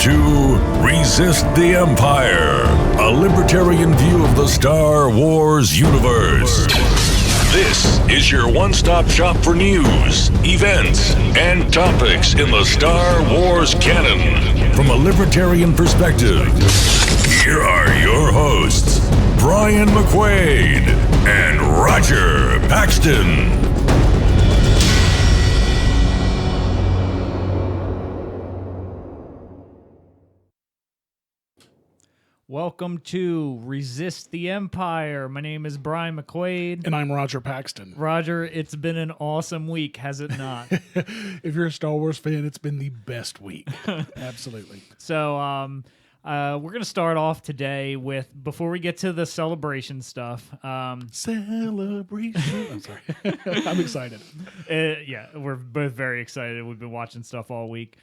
to Resist the Empire, a libertarian view of the Star Wars universe. This is your one-stop shop for news, events, and topics in the Star Wars canon. From a libertarian perspective, here are your hosts, Brian McQuaid and Roger Paxton. Welcome to Resist the Empire. My name is Brian McQuaid. And I'm Roger Paxton. Roger, it's been an awesome week, has it not? If you're a Star Wars fan, it's been the best week. Absolutely. So, we're going to start off today with, before we get to the celebration stuff. Celebration. I'm sorry. I'm excited. Yeah, we're both very excited. We've been watching stuff all week.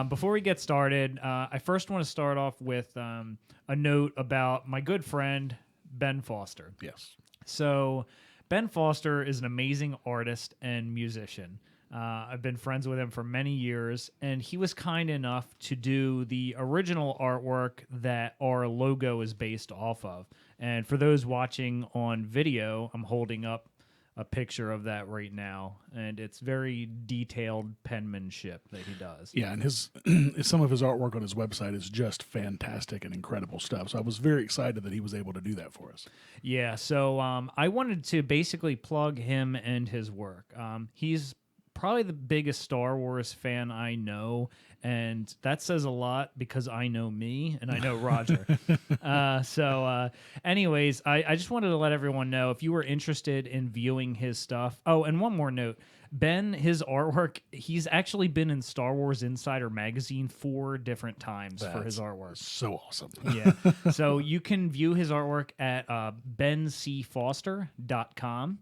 Before we get started, I first want to start off with a note about my good friend, Ben Foster. Yes. So, Ben Foster is an amazing artist and musician. I've been friends with him for many years, and he was kind enough to do the original artwork that our logo is based off of. And for those watching on video, I'm holding up a picture of that right now, and it's very detailed penmanship that he does. Yeah, and his some of his artwork on his website is just fantastic and incredible stuff. So I was very excited that he was able to do that for us. Yeah, so I wanted to basically plug him and his work. He's probably the biggest Star Wars fan I know, and that says a lot because I know me and I know Roger. Anyways, I just wanted to let everyone know, if you were interested in viewing his stuff. Oh, and one more note. Ben, his artwork, he's actually been in Star Wars Insider magazine 4 different times for his artwork. So awesome. Yeah. So you can view his artwork at bencfoster.com.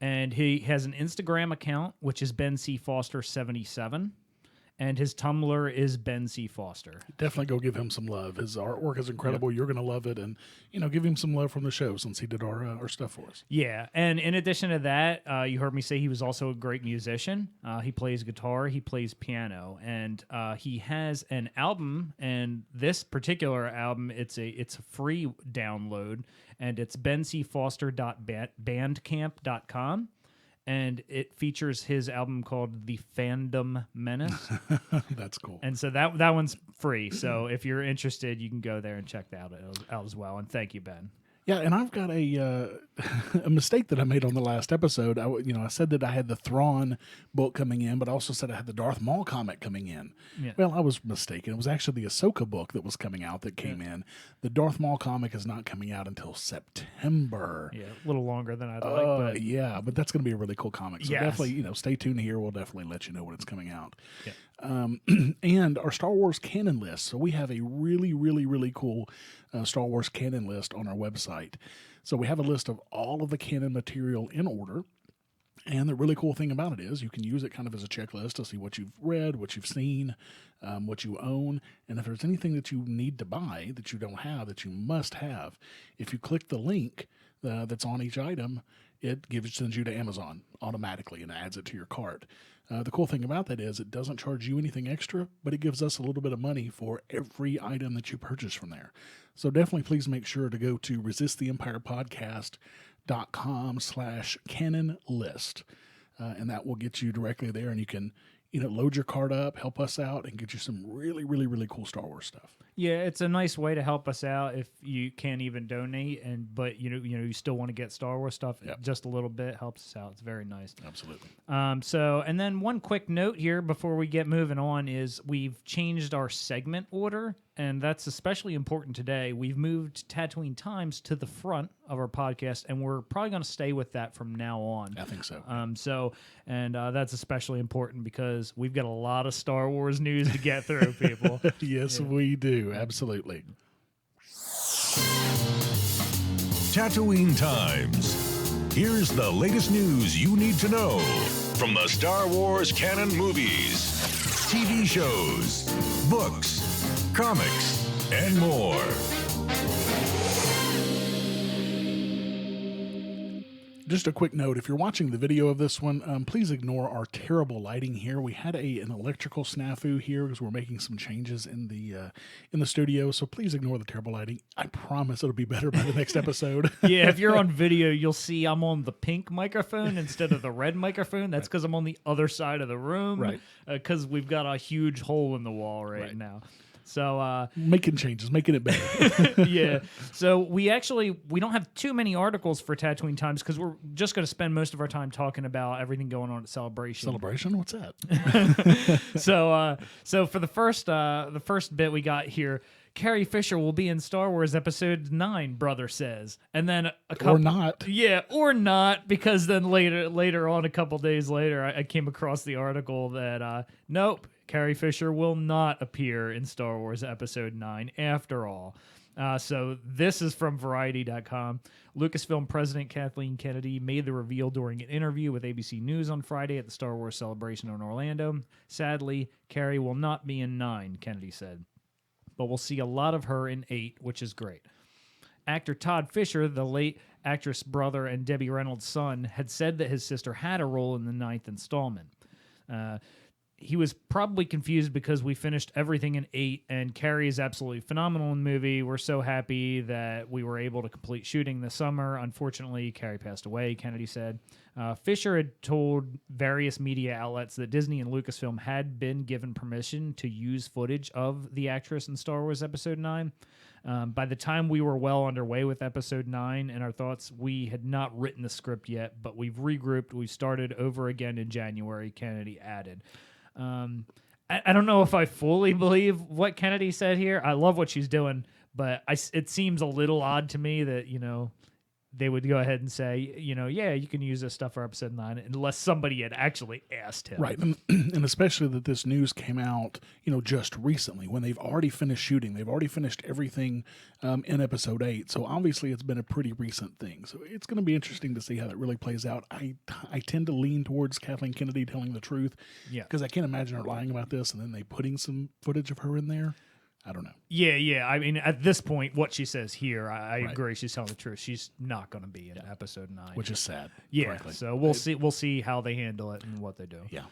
And he has an Instagram account, which is BenCFoster77. And his Tumblr is Ben C. Foster. Definitely go give him some love. His artwork is incredible. Yep. You're going to love it. And, give him some love from the show since he did our stuff for us. Yeah. And in addition to that, you heard me say he was also a great musician. He plays guitar. He plays piano. And he has an album. And this particular album, it's a free download. And it's bencfoster.bandcamp.com. And it features his album called The Fandom Menace. That's cool. And so that one's free. So if you're interested, you can go there and check that out as well. And thank you, Ben. Yeah, and I've got a mistake that I made on the last episode. I said that I had the Thrawn book coming in, but I also said I had the Darth Maul comic coming in. Yeah. Well, I was mistaken. It was actually the Ahsoka book that was coming out that came in. The Darth Maul comic is not coming out until September. Yeah, a little longer than I'd like. But yeah, but that's going to be a really cool comic. So definitely, stay tuned here. We'll definitely let you know when it's coming out. Yeah. And our Star Wars canon list. So we have a really, really, really cool Star Wars canon list on our website. So we have a list of all of the canon material in order. And the really cool thing about it is you can use it kind of as a checklist to see what you've read, what you've seen, what you own. And if there's anything that you need to buy that you don't have, that you must have, if you click the link that's on each item, it sends you to Amazon automatically and adds it to your cart. The cool thing about that is it doesn't charge you anything extra, but it gives us a little bit of money for every item that you purchase from there. So definitely please make sure to go to resisttheempirepodcast.com/canon list. And that will get you directly there, and you can load your cart up, help us out, and get you some really, really, really cool Star Wars stuff. Yeah, it's a nice way to help us out if you can't even donate, but you still want to get Star Wars stuff. Yep. Just a little bit helps us out. It's very nice. Absolutely. And then one quick note here before we get moving on is we've changed our segment order, and that's especially important today. We've moved Tatooine Times to the front of our podcast, and we're probably going to stay with that from now on. I think so. That's especially important because we've got a lot of Star Wars news to get through, people. Yes, we do. Absolutely. Tatooine Times. Here's the latest news you need to know from the Star Wars canon movies, TV shows, books, comics, and more. Just a quick note, if you're watching the video of this one, please ignore our terrible lighting here. We had an electrical snafu here because we're making some changes in the studio, so please ignore the terrible lighting. I promise it'll be better by the next episode. Yeah, if you're on video, you'll see I'm on the pink microphone instead of the red microphone. That's because I'm on the other side of the room. Right. Because we've got a huge hole in the wall right now. So making changes, making it better. Yeah. So we don't have too many articles for Tatooine Times because we're just going to spend most of our time talking about everything going on at Celebration. Celebration? What's that? So for the first bit we got here, Carrie Fisher will be in Star Wars Episode 9, brother says. And then a couple... Or not. Yeah, or not, because then later on, a couple days later, I came across the article that, nope, Carrie Fisher will not appear in Star Wars Episode 9 after all. So this is from Variety.com. Lucasfilm President Kathleen Kennedy made the reveal during an interview with ABC News on Friday at the Star Wars Celebration in Orlando. Sadly, Carrie will not be in 9, Kennedy said. But we'll see a lot of her in 8, which is great. Actor Todd Fisher, the late actress' brother and Debbie Reynolds' son, had said that his sister had a role in the 9th installment. He was probably confused because we finished everything in 8, and Carrie is absolutely phenomenal in the movie. We're so happy that we were able to complete shooting this summer. Unfortunately, Carrie passed away, Kennedy said. Fisher had told various media outlets that Disney and Lucasfilm had been given permission to use footage of the actress in Star Wars Episode 9. By the time we were well underway with Episode 9 and our thoughts, we had not written the script yet, but we've regrouped. We've started over again in January, Kennedy added. I don't know if I fully believe what Kennedy said here. I love what she's doing, but it seems a little odd to me that, they would go ahead and say, yeah, you can use this stuff for Episode 9 unless somebody had actually asked him. Right, and especially that this news came out, just recently when they've already finished shooting. They've already finished everything in Episode 8, so obviously it's been a pretty recent thing. So it's going to be interesting to see how that really plays out. I tend to lean towards Kathleen Kennedy telling the truth, because I can't imagine her lying about this and then they putting some footage of her in there. I don't know. Yeah. I mean, at this point, what she says here, I agree. She's telling the truth. She's not going to be in Episode 9, which is sad. Yeah. Frankly. So we'll see how they handle it and what they do. Yeah.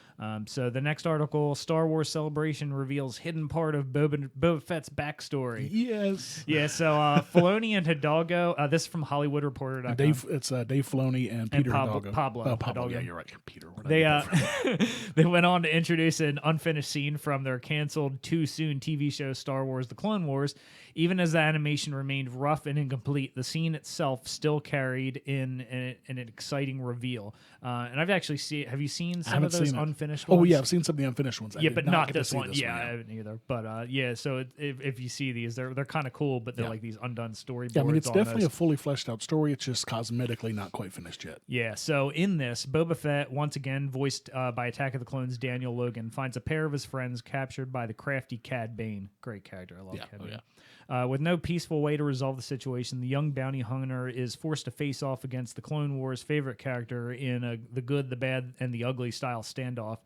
So the next article, Star Wars Celebration reveals hidden part of Boba Fett's backstory. Yes. Yeah. So Filoni and Hidalgo. This is from HollywoodReporter.com. Dave Filoni and Peter Hidalgo. Pablo. Pablo. Yeah, you're right. Peter. They went on to introduce an unfinished scene from their canceled too soon TV show Star Wars: The Clone Wars. Even as the animation remained rough and incomplete, the scene itself still carried in an exciting reveal. And I've actually seen. Have you seen some of those unfinished ones? Oh yeah, I've seen some of the unfinished ones. Yeah, but not this one. Yeah, I haven't either. But yeah, so if you see these, they're kind of cool, but they're like these undone storyboards. Yeah, I mean it's definitely a fully fleshed out story. It's just cosmetically not quite finished yet. Yeah. So in this, Boba Fett, once again voiced by Attack of the Clones' Daniel Logan, finds a pair of his friends captured by the crafty Cad Bane. Great character. I love Cad Bane. With no peaceful way to resolve the situation, the young bounty hunter is forced to face off against the Clone Wars' favorite character in the good, the bad, and the ugly style standoff.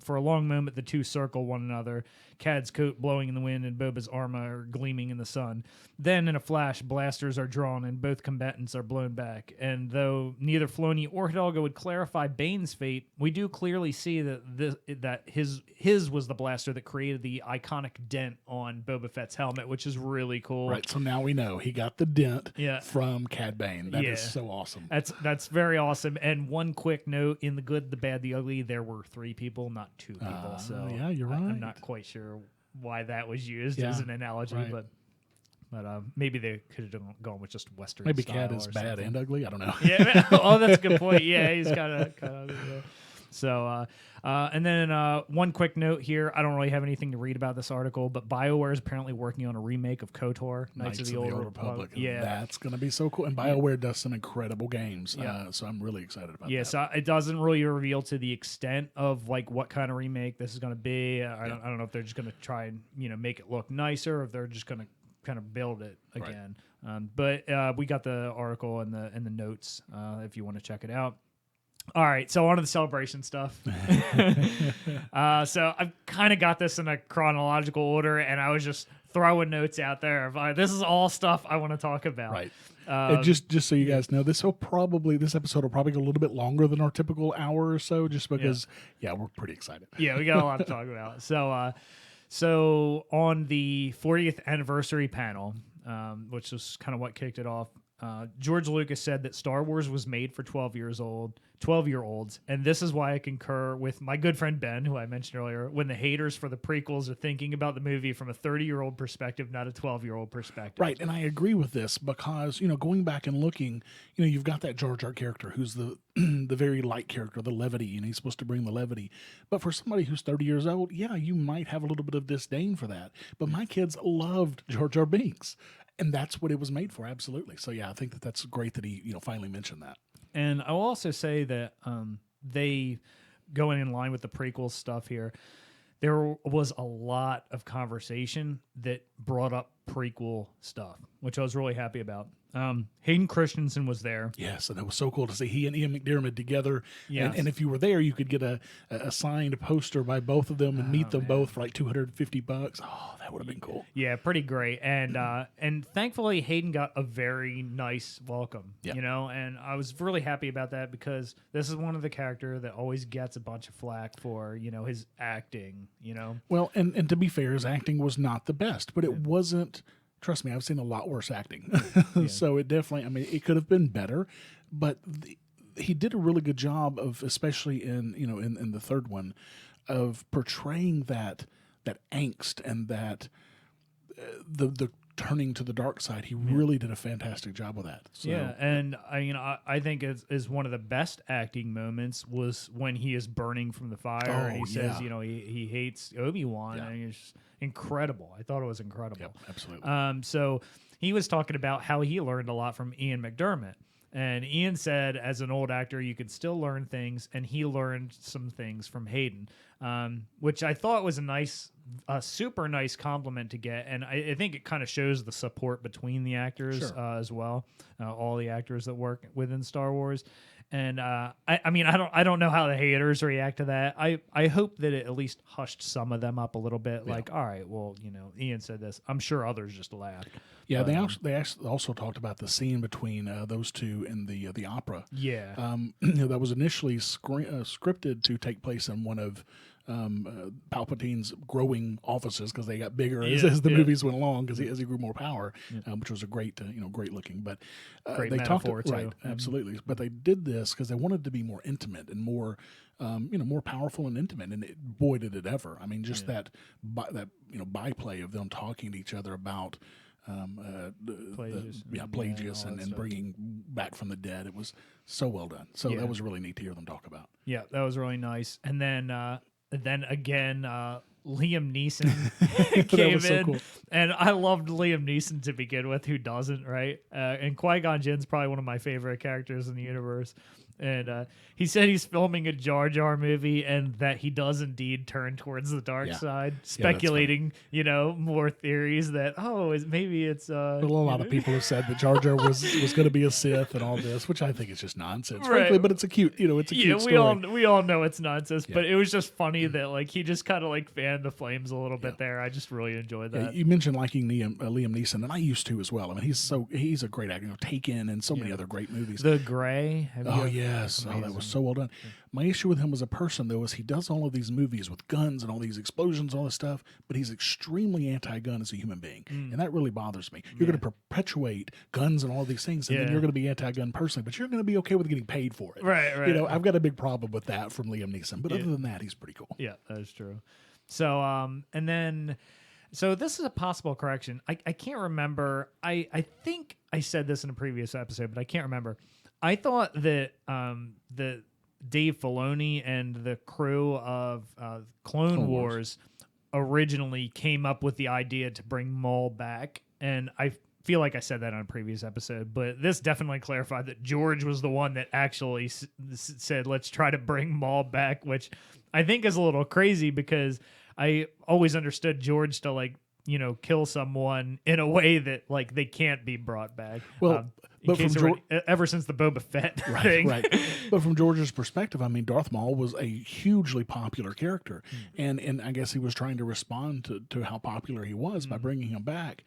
For a long moment, the two circle one another, Cad's coat blowing in the wind and Boba's armor gleaming in the sun. Then, in a flash, blasters are drawn and both combatants are blown back. And though neither Filoni or Hidalgo would clarify Bane's fate, we do clearly see that his was the blaster that created the iconic dent on Boba Fett's helmet, which is really cool. Right, so now we know he got the dent from Cad Bane. That is so awesome. That's very awesome. And one quick note, in the good, the bad, the ugly, there were 3 people, not 2 people. So yeah, you're right. I'm not quite sure why that was used as an analogy, but maybe they could have gone with just Western. Maybe style Cad is bad something. and ugly. I don't know. Yeah. Oh, that's a good point. Yeah, he's kind of. So, and then one quick note here. I don't really have anything to read about this article, but BioWare is apparently working on a remake of KOTOR, Knights of the Old Republic. Yeah, that's going to be so cool. And BioWare does some incredible games, so I'm really excited about that. Yeah, so it doesn't really reveal to the extent of like what kind of remake this is going to be. I don't know if they're just going to try and make it look nicer, or if they're just going to kind of build it again. Right. But we got the article and the notes if you want to check it out. All right, so on to the celebration stuff. So I've kind of got this in a chronological order, and I was just throwing notes out there. This is all stuff I want to talk about. Right. And just so you guys know, this episode will probably go a little bit longer than our typical hour or so, just because, we're pretty excited. Yeah, we got a lot to talk about. So on the 40th anniversary panel, which was kind of what kicked it off, George Lucas said that Star Wars was made for 12-year-olds, and this is why I concur with my good friend Ben, who I mentioned earlier, when the haters for the prequels are thinking about the movie from a 30-year-old perspective, not a 12-year-old perspective. Right, and I agree with this because, going back and looking, you've got that Jar Jar character who's the the very light character, the levity, and he's supposed to bring the levity. But for somebody who's 30 years old, you might have a little bit of disdain for that. But my kids loved Jar Jar Binks. And that's what it was made for, absolutely. So, I think that's great that he, finally mentioned that. And I'll also say that they, going in line with the prequel stuff here, there was a lot of conversation that brought up prequel stuff, which I was really happy about. Hayden Christensen was there. Yes, and it was so cool to see he and Ian McDiarmid together. Yes. And if you were there, you could get a signed poster by both of them and meet them both for like $250. Oh, that would have been cool. Yeah, pretty great. And thankfully Hayden got a very nice welcome. Yeah. And I was really happy about that because this is one of the characters that always gets a bunch of flack for, his acting, Well, and to be fair, his acting was not the best, but it wasn't. Trust me, I've seen a lot worse acting. So it definitely, it could have been better, but he did a really good job of, especially in the third one, of portraying that angst and that the turning to the dark side. He really did a fantastic job with that. So, yeah, and I think is one of the best acting moments was when he is burning from the fire and he says, he hates Obi-Wan, and it's incredible. I thought it was incredible. Yep, absolutely. So he was talking about how he learned a lot from Ian McDiarmid. And Ian said, as an old actor, you could still learn things, and he learned some things from Hayden, which I thought was a super nice compliment to get. And I think it kind of shows the support between the actors as well, all the actors that work within Star Wars. And I don't know how the haters react to that. I hope that it at least hushed some of them up a little bit. Yeah. Like, all right, well, Ian said this. I'm sure others just laughed. Yeah, they also talked about the scene between those two in the opera. Yeah, that was initially scripted to take place in one of Palpatine's growing offices because they got bigger as the movies went along as he grew more power, which was a great looking. But great they metaphor talked too. Right, absolutely. But they did this because they wanted to be more intimate and more more powerful and intimate. And boy, did it ever! That byplay of them talking to each other about. Pelagius and bringing back from the dead. It was so well done. So that was really neat to hear them talk about. Yeah, that was really nice. And then again, Liam Neeson came in, so cool. And I loved Liam Neeson to begin with. Who doesn't, right? And Qui-Gon Jinn's probably one of my favorite characters in the universe. And he said he's filming a Jar Jar movie and that he does indeed turn towards the dark side, speculating, more theories that, maybe it's... a lot of people have said that Jar Jar was going to be a Sith and all this, which I think is just nonsense, frankly, but it's a cute, cute story. We all know it's nonsense, but it was just funny that, he just kind of, fanned the flames a little bit there. I just really enjoyed that. You mentioned liking Liam Neeson, and I used to as well. He's a great actor. Taken and so many other great movies. The Gray. Yes. Amazing. Oh, that was so well done. Yeah. My issue with him as a person, though, is he does all of these movies with guns and all these explosions, all this stuff, but he's extremely anti-gun as a human being, and that really bothers me. You're going to perpetuate guns and all of these things, and then you're going to be anti-gun personally, but you're going to be okay with getting paid for it. Right. I've got a big problem with that from Liam Neeson, but other than that, he's pretty cool. Yeah, that is true. So, So this is a possible correction. I can't remember. I think I said this in a previous episode, but I can't remember. I thought that the Dave Filoni and the crew of Clone Wars originally came up with the idea to bring Maul back, and I feel like I said that on a previous episode, but this definitely clarified that George was the one that actually said, let's try to bring Maul back, which I think is a little crazy because I always understood George to kill someone in a way that they can't be brought back. Well, but from ever since the Boba Fett thing. Right. But from George's perspective, Darth Maul was a hugely popular character, and I guess he was trying to respond to how popular he was by bringing him back.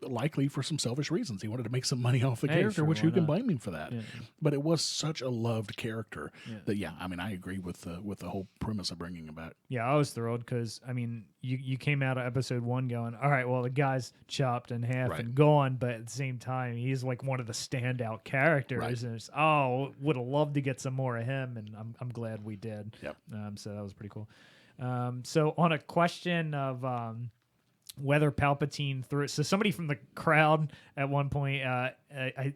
likely for some selfish reasons. He wanted to make some money off the character, sure, which why who can not? blame him for that? But it was such a loved character that, I mean, I agree with the whole premise of bringing him back. Yeah, I was thrilled because, I mean, you came out of episode 1 going, all right, well, the guy's chopped in half and gone, but at the same time, he's like one of the standout characters. And it's, would have loved to get some more of him, and I'm glad we did. Yep. So that was pretty cool. So on a question of whether Palpatine threw, so somebody from the crowd at one point,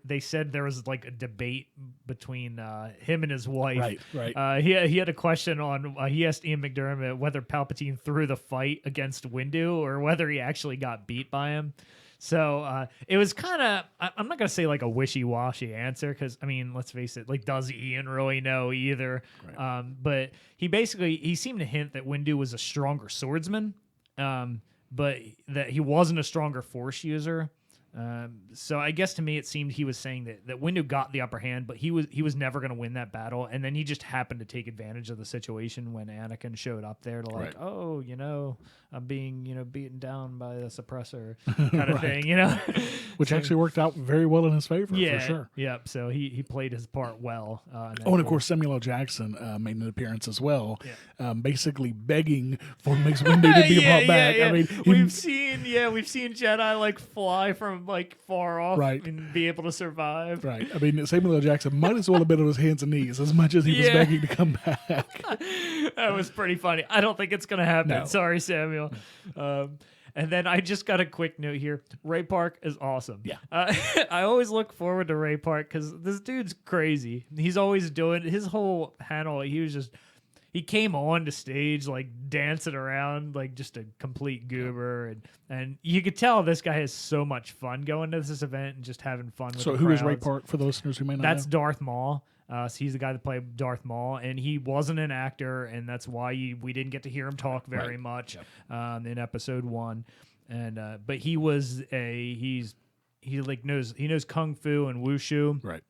they said there was like a debate between him and his wife. Right. He had a question on, he asked Ian McDermott whether Palpatine threw the fight against Windu or whether he actually got beat by him. So it was kind of, I'm not going to say like a wishy-washy answer because, I mean, let's face it, like, does Ian really know either? Right. But he seemed to hint that Windu was a stronger swordsman, but that he wasn't a stronger Force user. So I guess to me it seemed he was saying that Windu got the upper hand, but he was never going to win that battle, and then he just happened to take advantage of the situation when Anakin showed up there to like, oh, I'm being beaten down by the suppressor kind of thing, Which actually worked out very well in his favor, for sure. Yep. So he played his part well. And of course Samuel L. Jackson made an appearance as well, basically begging for Mace Windu to be brought back. Yeah. I mean, we've seen Jedi like fly from like far off and be able to survive. Right. I mean, Samuel L. Jackson might as well have been on his hands and knees as much as he was begging to come back. That was pretty funny. I don't think it's going to happen. No. Sorry, Samuel. And then I just got a quick note here. Ray Park is awesome. Yeah. I always look forward to Ray Park because this dude's crazy. He's always doing his whole panel. He came on to stage like dancing around like just a complete goober, and you could tell this guy has so much fun going to this event and just having fun with the So who is Ray crowds. Park for the listeners who may not That's know? Darth Maul. So he's the guy that played Darth Maul, and he wasn't an actor, and that's why we didn't get to hear him talk very much in episode 1. And but he was he knows kung fu and wushu, Right.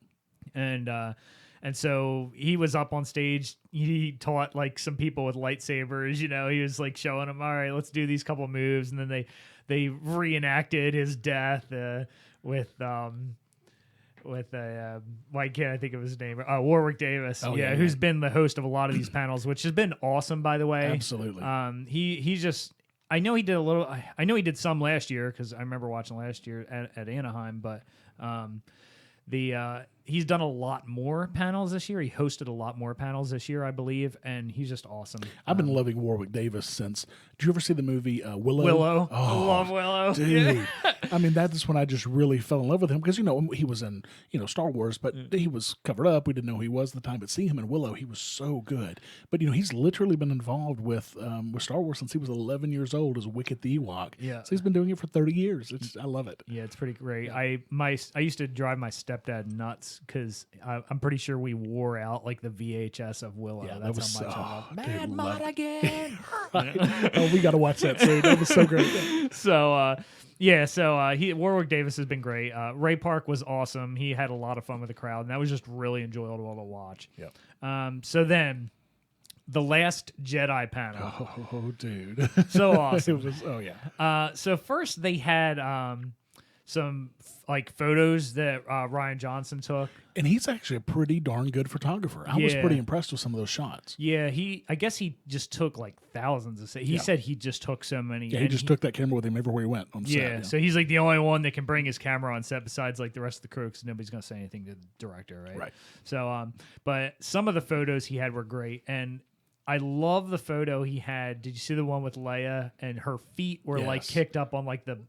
And so he was up on stage. He taught like some people with lightsabers. He was like showing them, all right, let's do these couple moves, and then they reenacted his death with why can't I think of his name? Warwick Davis, who's been the host of a lot of these panels, which has been awesome, by the way. Absolutely. He's just, I know he did some last year because I remember watching last year at Anaheim, but he's done a lot more panels this year. He hosted a lot more panels this year, I believe, and he's just awesome. I've been loving Warwick Davis since. Did you ever see the movie Willow? Willow. Oh, I love Willow. Dude. I mean, that's when I just really fell in love with him because, he was in, Star Wars, but he was covered up. We didn't know who he was at the time, but seeing him in Willow, he was so good. But, he's literally been involved with Star Wars since he was 11 years old as Wicket the Ewok. Yeah. So he's been doing it for 30 years. I love it. Yeah, it's pretty great. Yeah. I used to drive my stepdad nuts because I'm pretty sure we wore out like the VHS of Willow. Yeah, that's how much I love Mad dude, Mod again. We got to watch that soon. That was so great. So Warwick Davis has been great. Ray Park was awesome. He had a lot of fun with the crowd, and that was just really enjoyable to watch. Yeah. So then, the Last Jedi panel. Oh, dude. So awesome. Yeah. So first they had some like photos that Ryan Johnson took. And he's actually a pretty darn good photographer. I was pretty impressed with some of those shots. Yeah, I guess he just took like thousands of. He said he just took so many. Yeah, he just took that camera with him everywhere he went on set. Yeah, so he's like the only one that can bring his camera on set besides like the rest of the crew because nobody's going to say anything to the director, right? Right. So, but some of the photos he had were great. And I love the photo he had. Did you see the one with Leia and her feet were like kicked up on like the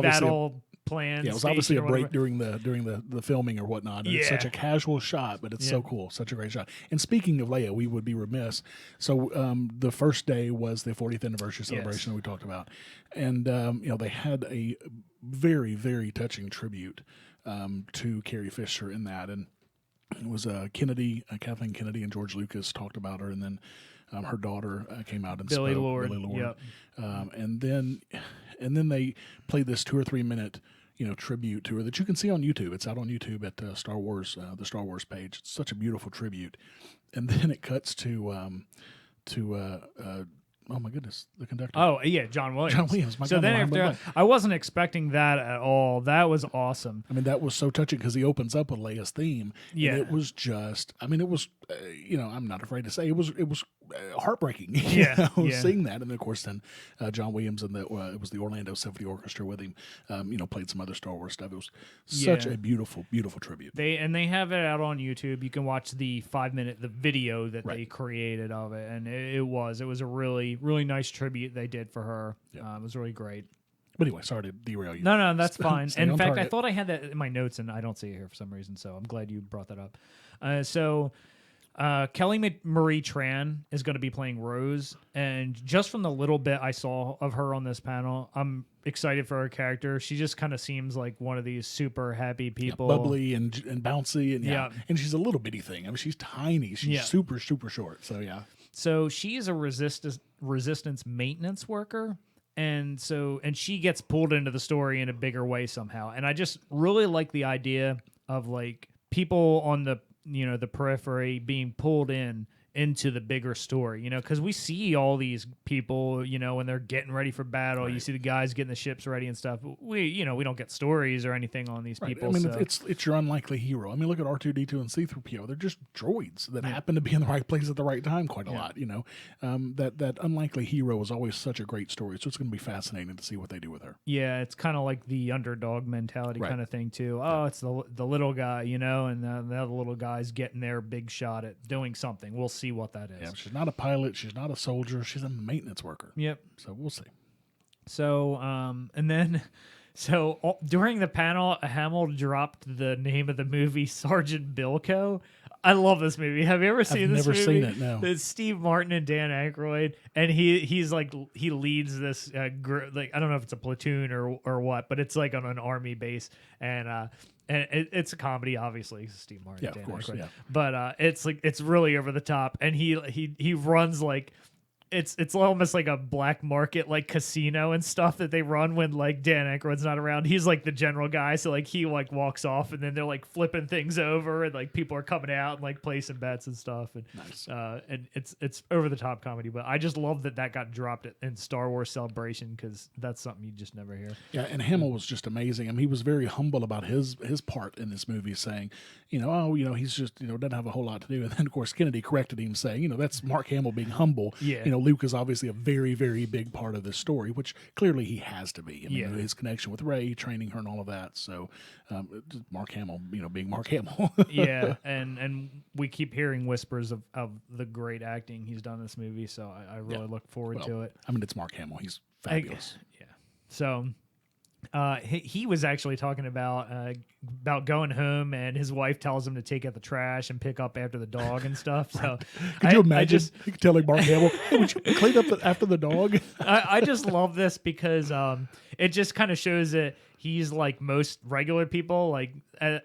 battle plan? Yeah, it was obviously a break during the filming or whatnot. And it's such a casual shot, but it's so cool. Such a great shot. And speaking of Leia, we would be remiss. So the first day was the 40th anniversary celebration that we talked about. And, they had a very, very touching tribute to Carrie Fisher in that. And it was Kathleen Kennedy and George Lucas talked about her, and then her daughter came out and Billy spoke. Lord. Billy Lord. Yep. And then they played this 2 or 3 minute tribute to her that you can see on YouTube. It's out on YouTube at Star Wars, the Star Wars page. It's such a beautiful tribute. And then it cuts to Oh my goodness, the conductor. Oh yeah, John Williams. John Williams. So then after, I wasn't expecting that at all. That was awesome. I mean, that was so touching because he opens up with Leia's theme. Yeah, and it was just. I mean, it was. I'm not afraid to say it was heartbreaking. Yeah, Seeing that, and of course then John Williams and it was the Orlando Symphony Orchestra with him. Played some other Star Wars stuff. It was such a beautiful, beautiful tribute. They have it out on YouTube. You can watch the 5-minute video that they created of it, and it was a really, really nice tribute they did for her. Yep. It was really great. But anyway, sorry to derail you. No, that's fine. In fact, I thought I had that in my notes, and I don't see it here for some reason, so I'm glad you brought that up. Kelly Marie Tran is going to be playing Rose, and just from the little bit I saw of her on this panel, I'm excited for her character. She just kind of seems like one of these super happy people, bubbly and bouncy, and and she's a little bitty thing. I mean, she's tiny. She's super short. So yeah. So she's a resistance maintenance worker. And she gets pulled into the story in a bigger way somehow. And I just really like the idea of like people on the periphery being pulled into the bigger story, because we see all these people, when they're getting ready for battle, right. You see the guys getting the ships ready and stuff. We don't get stories or anything on these people. I mean, it's your unlikely hero. I mean, look at R2-D2 and C-3PO. They're just droids that happen to be in the right place at the right time quite a lot, that unlikely hero is always such a great story. So it's going to be fascinating to see what they do with her. Yeah, it's kind of like the underdog mentality kind of thing too. Oh, it's the little guy, and the other little guy's getting their big shot at doing something. We'll see what that is. Yeah, she's not a pilot. She's not a soldier. She's a maintenance worker. Yep. So we'll see. So, during the panel, Hamill dropped the name of the movie, Sergeant Bilko. I love this movie. Have you ever seen this movie? I've never seen it, no. It's Steve Martin and Dan Aykroyd, and he leads this, I don't know if it's a platoon or what, but it's like on an army base, and it's a comedy, obviously. Steve Martin, Dan Aykroyd. Yeah. But it's really over the top, and he runs like it's almost like a black market like casino and stuff that they run when like Dan Aykroyd's not around. He's like the general guy, so like he like walks off, and then they're like flipping things over, and like people are coming out and like placing bets and stuff. And nice. And it's over the top comedy, but I just love that got dropped in Star Wars Celebration because that's something you just never hear. Yeah, and Hamill was just amazing. I mean, he was very humble about his part in this movie, saying, he's just doesn't have a whole lot to do. And then of course Kennedy corrected him, saying, that's Mark Hamill being humble. Yeah. Luke is obviously a very, very big part of this story, which clearly he has to be. I mean, his connection with Rey, training her, and all of that. So, Mark Hamill, being Mark Hamill. Yeah, and we keep hearing whispers of the great acting he's done in this movie. So I really look forward to it. I mean, it's Mark Hamill. He's fabulous. So. He was actually talking about going home, and his wife tells him to take out the trash and pick up after the dog and stuff. So, could you imagine telling Mark Hamill, "Hey, would you clean up after the dog?" I just love this because it just kind of shows that he's like most regular people, like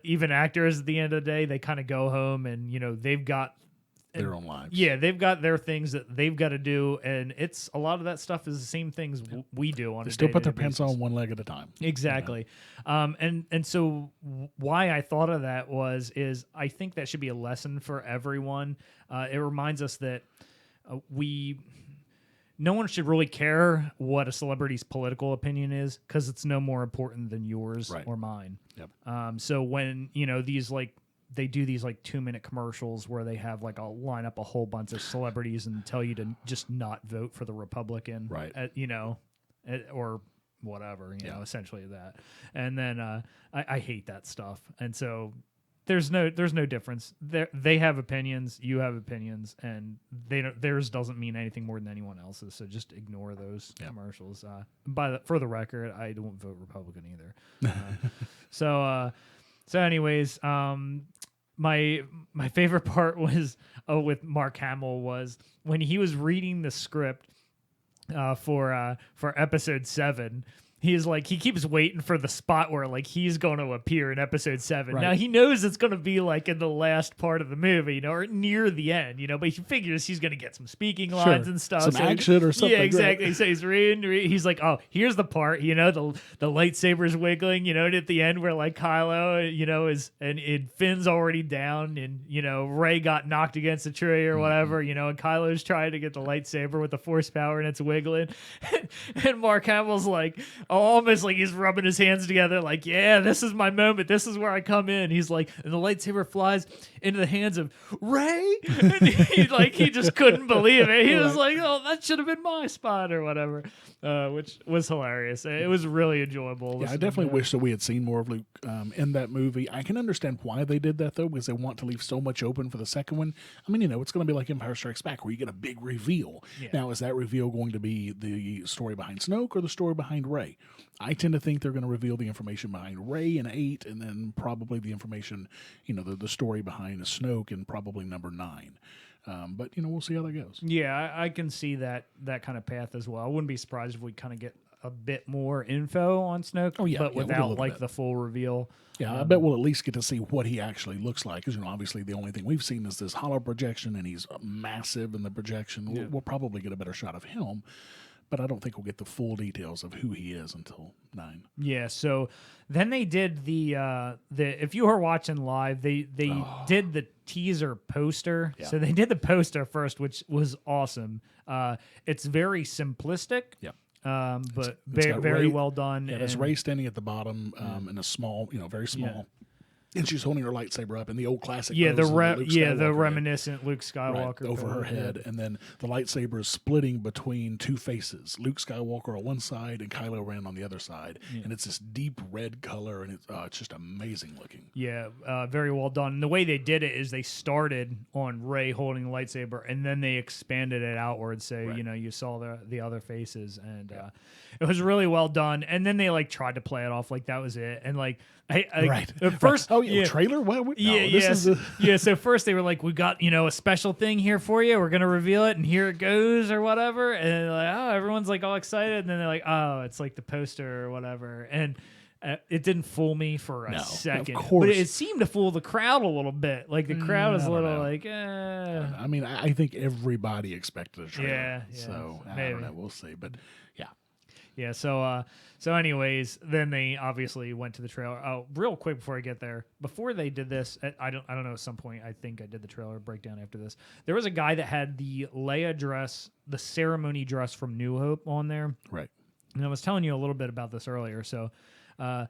even actors. At the end of the day, they kind of go home and they've got their own lives. Yeah, they've got their things that they've got to do, and it's a lot of that stuff is the same things we do on. They still put their pants on one leg at a time. Exactly, and so why I thought of that is I think that should be a lesson for everyone. It reminds us that no one should really care what a celebrity's political opinion is because it's no more important than yours or mine. Yep. So when these they do these 2-minute commercials where they have line up a whole bunch of celebrities and tell you to just not vote for the Republican, right? Or whatever, essentially that. And then I hate that stuff. And so there's no difference. They have opinions, you have opinions, and theirs doesn't mean anything more than anyone else's. So just ignore those commercials. For the record, I don't vote Republican either. So anyways, my favorite part was with Mark Hamill was when he was reading the script for episode 7. he's like, he keeps waiting for the spot where like he's going to appear in episode 7. Right. Now he knows it's going to be like in the last part of the movie, or near the end, but he figures he's going to get some speaking lines and stuff. Some action or something. Yeah, exactly. Right. So he's reading. He's like, oh, here's the part, the lightsaber's wiggling, and at the end where like Kylo, is, and Finn's already down, and, Rey got knocked against a tree or whatever, and Kylo's trying to get the lightsaber with the force power and it's wiggling. And Mark Hamill's like, almost like he's rubbing his hands together, like, yeah, this is my moment. This is where I come in. He's like, and the lightsaber flies into the hands of Rey. And he just couldn't believe it. He was like, oh, that should have been my spot or whatever, which was hilarious. It was really enjoyable. Yeah, I definitely wish that we had seen more of Luke in that movie. I can understand why they did that, though, because they want to leave so much open for the second one. I mean, it's going to be like Empire Strikes Back, where you get a big reveal. Yeah. Now, is that reveal going to be the story behind Snoke or the story behind Rey? I tend to think they're going to reveal the information behind Rey in 8, and then probably the information, the story behind Snoke in probably number 9. But we'll see how that goes. Yeah, I can see that kind of path as well. I wouldn't be surprised if we kind of get a bit more info on Snoke, but without like the full reveal. Yeah, I bet we'll at least get to see what he actually looks like. Because obviously the only thing we've seen is this hollow projection, and he's massive in the projection. Yeah. We'll probably get a better shot of him. But I don't think we'll get the full details of who he is until 9. Yeah, so then they did the if you were watching live, they did the teaser poster. Yeah. So they did the poster first, which was awesome. It's very simplistic. Yeah. But very well done. Yeah, there's Rey standing at the bottom in a small, very small. Yeah. And she's holding her lightsaber up in the old classic. Yeah, the reminiscent Luke Skywalker over her head, and then the lightsaber is splitting between two faces: Luke Skywalker on one side and Kylo Ren on the other side. Yeah. And it's this deep red color, and it's just amazing looking. Yeah, very well done. And the way they did it is they started on Rey holding the lightsaber, and then they expanded it outwards, so you saw the other faces, and it was really well done. And then they like tried to play it off like that was it, and like. At first, trailer? What? So first they were like, "We got a special thing here for you. We're gonna reveal it, and here it goes, or whatever." And like, oh, everyone's like all excited, and then they're like, "Oh, it's like the poster or whatever." And it didn't fool me for a second, but it seemed to fool the crowd a little bit. Like the crowd was a little like, I mean, I think everybody expected a trailer. Yeah. So I don't know. We'll see, but yeah. Yeah, so anyways, then they obviously went to the trailer. Oh, real quick before I get there, before they did this, I don't know, at some point I think I did the trailer breakdown after this. There was a guy that had the Leia dress, the ceremony dress from New Hope on there. Right. And I was telling you a little bit about this earlier. So a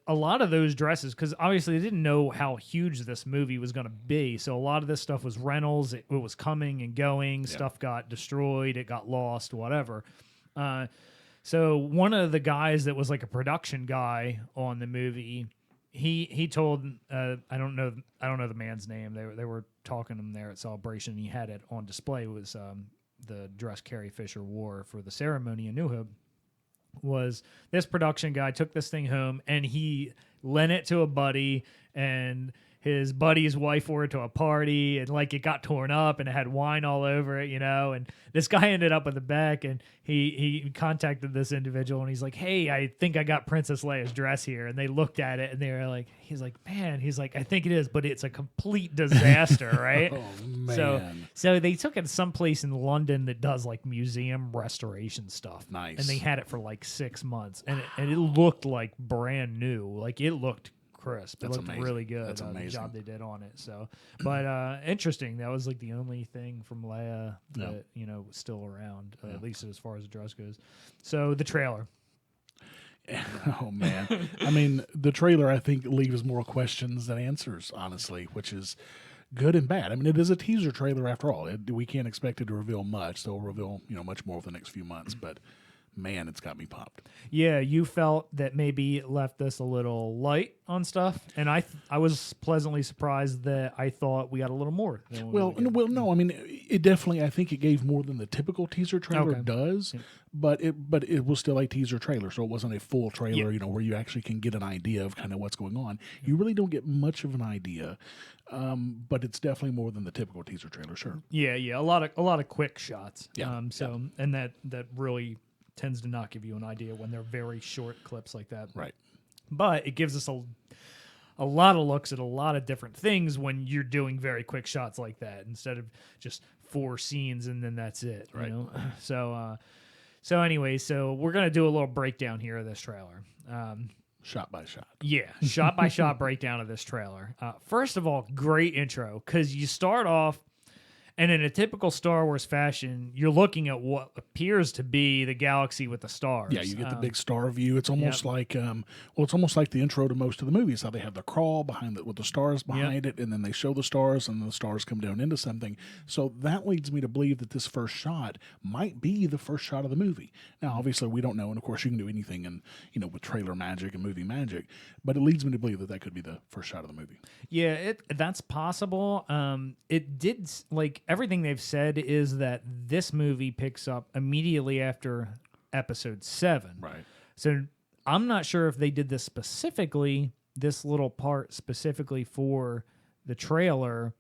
lot of those dresses, because obviously they didn't know how huge this movie was going to be, so a lot of this stuff was rentals. It was coming and going. Yeah. Stuff got destroyed. It got lost, whatever. So one of the guys that was like a production guy on the movie, he told I don't know the man's name. They were talking to him there at Celebration. And he had it on display. It was the dress Carrie Fisher wore for the ceremony in New Hope. Was this production guy took this thing home and he lent it to a buddy, and his buddy's wife wore it to a party, and like it got torn up and it had wine all over it, and this guy ended up with a back, and he contacted this individual, and he's like, "Hey, I think I got Princess Leia's dress here." And they looked at it, and they were like, he's like, "I think it is, but it's a complete disaster." Right? Oh man. So they took it someplace in London that does like museum restoration stuff. Nice. And they had it for like 6 months, and it looked like brand new. Like it looked crisp. It looked really good. That's amazing. The job they did on it. So, but interesting. That was like the only thing from Leia that was still around, at least as far as the dress goes. So the trailer. Oh man, I mean, the trailer I think leaves more questions than answers, honestly, which is good and bad. I mean, it is a teaser trailer after all. We can't expect it to reveal much. They'll reveal much more over the next few months, but. Man, it's got me pumped. Yeah, you felt that maybe it left us a little light on stuff, and I was pleasantly surprised that I thought we got a little more. Well, no, I mean, it definitely. I think it gave more than the typical teaser trailer does, but it was still a teaser trailer, so it wasn't a full trailer. Where you actually can get an idea of kind of what's going on. You really don't get much of an idea, but it's definitely more than the typical teaser trailer. Sure. Yeah, a lot of quick shots. Yeah. And that really tends to not give you an idea when they're very short clips like that. Right. But it gives us a lot of looks at a lot of different things when you're doing very quick shots like that instead of just 4 scenes and then that's it. Right. You know? So anyway, so we're gonna do a little breakdown here of this trailer. Shot by shot. Yeah, shot by shot breakdown of this trailer. First of all, great intro because you start off, and in a typical Star Wars fashion, you're looking at what appears to be the galaxy with the stars. Yeah, you get the big star view. It's almost like, it's almost like the intro to most of the movies. How they have the crawl behind it with the stars behind it, and then they show the stars, and the stars come down into something. So that leads me to believe that this first shot might be the first shot of the movie. Now, obviously, we don't know, and of course, you can do anything, and with trailer magic and movie magic. But it leads me to believe that that could be the first shot of the movie. Yeah, that's possible. It did everything they've said is that this movie picks up immediately after episode 7. Right. So I'm not sure if they did this specifically, this little part specifically for the trailer,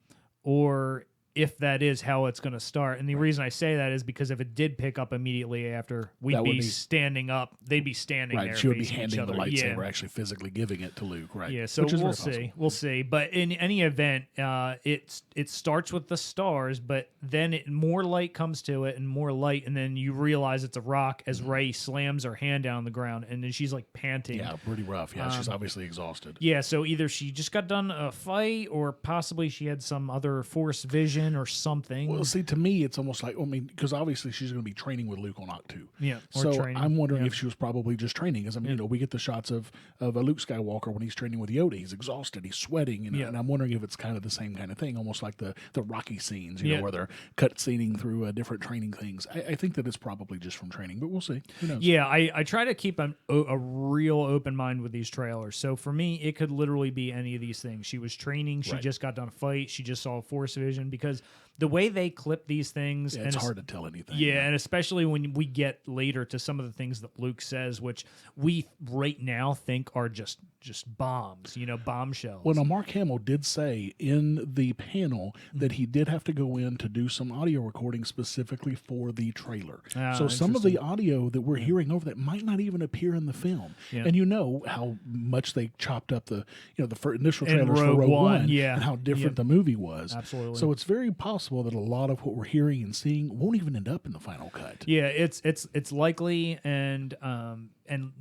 or if that is how it's going to start. And the reason I say that is because if it did pick up immediately after, we'd be standing up. They'd be standing there. Right, she would be handing the other. lightsaber, actually physically giving it to Luke. Right. Yeah, so we'll see. We'll see. But in any event, it starts with the stars, but then more light comes to it and more light, and then you realize it's a rock as Rey slams her hand down on the ground, and then she's like panting. Yeah, pretty rough. Yeah, she's obviously exhausted. Yeah, so either she just got done a fight, or possibly she had some other Force vision or something. Well, see, to me, it's almost like, because obviously she's going to be training with Luke on Octu. Yeah. So I'm wondering if she was probably just training. Because, we get the shots of a Luke Skywalker when he's training with Yoda. He's exhausted. He's sweating. And I'm wondering if it's kind of the same kind of thing, almost like the Rocky scenes, where they're cut scening through different training things. I think that it's probably just from training, but we'll see. Who knows? Yeah, I try to keep a real open mind with these trailers. So for me, it could literally be any of these things. She was training. She just got done a fight. She just saw a Force vision, because the way they clip these things, it's hard to tell anything. Yeah, and especially when we get later to some of the things that Luke says, which we right now think are just bombs, bombshells. Well, now Mark Hamill did say in the panel that he did have to go in to do some audio recording specifically for the trailer. So some of the audio that we're hearing over that might not even appear in the film. Yeah. And how much they chopped up the initial trailers for Rogue One, and how different the movie was. Absolutely. So it's very possible that a lot of what we're hearing and seeing won't even end up in the final cut. Yeah, it's likely, and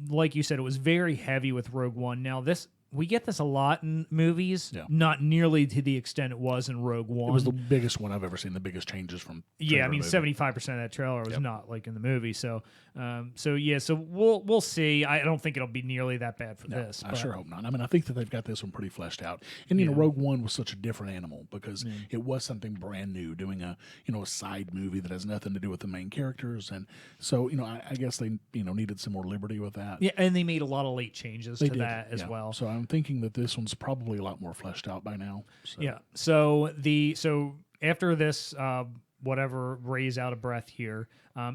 like you said, it was very heavy with Rogue One. Now we get this a lot in movies, not nearly to the extent it was in Rogue One. It was the biggest one I've ever seen, the biggest changes from. Yeah, 75% of that trailer was not like in the movie. So we'll see. I don't think it'll be nearly that bad for this. I sure hope not. I think that they've got this one pretty fleshed out. And Rogue One was such a different animal because it was something brand new, doing a side movie that has nothing to do with the main characters, and so I guess they needed some more liberty with that. Yeah, and they made a lot of late changes to that as well. So I'm thinking that this one's probably a lot more fleshed out by now. So. Yeah. So after this, whatever, Rey's out of breath here.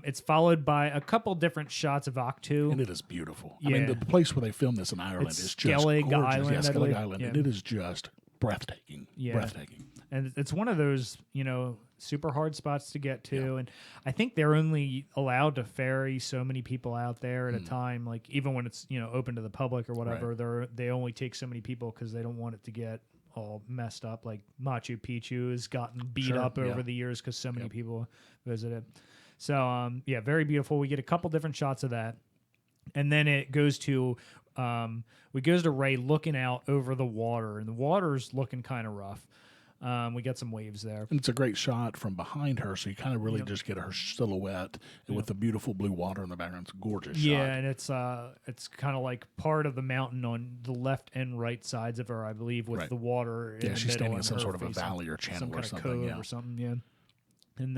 It's followed by a couple different shots of Octu, and it is beautiful. Yeah. The place where they filmed this in Ireland is just Skellig gorgeous. Island, yeah, Skellig Island, and it is just breathtaking. Yeah. Breathtaking. And it's one of those super hard spots to get to, and I think they're only allowed to ferry so many people out there at a time. Like even when it's open to the public or whatever, they only take so many people because they don't want it to get all messed up. Like Machu Picchu has gotten beat up over the years because so many people visit it. So very beautiful. We get a couple different shots of that, and then it goes to Rey looking out over the water, and the water's looking kind of rough. We got some waves there. And it's a great shot from behind her, so you kind of really just get her silhouette with the beautiful blue water in the background. It's a gorgeous shot. Yeah, and it's kind of like part of the mountain on the left and right sides of her, I believe, with the water in the she's middle standing in some her sort of a valley or channel some kind or something. Of cove or something, And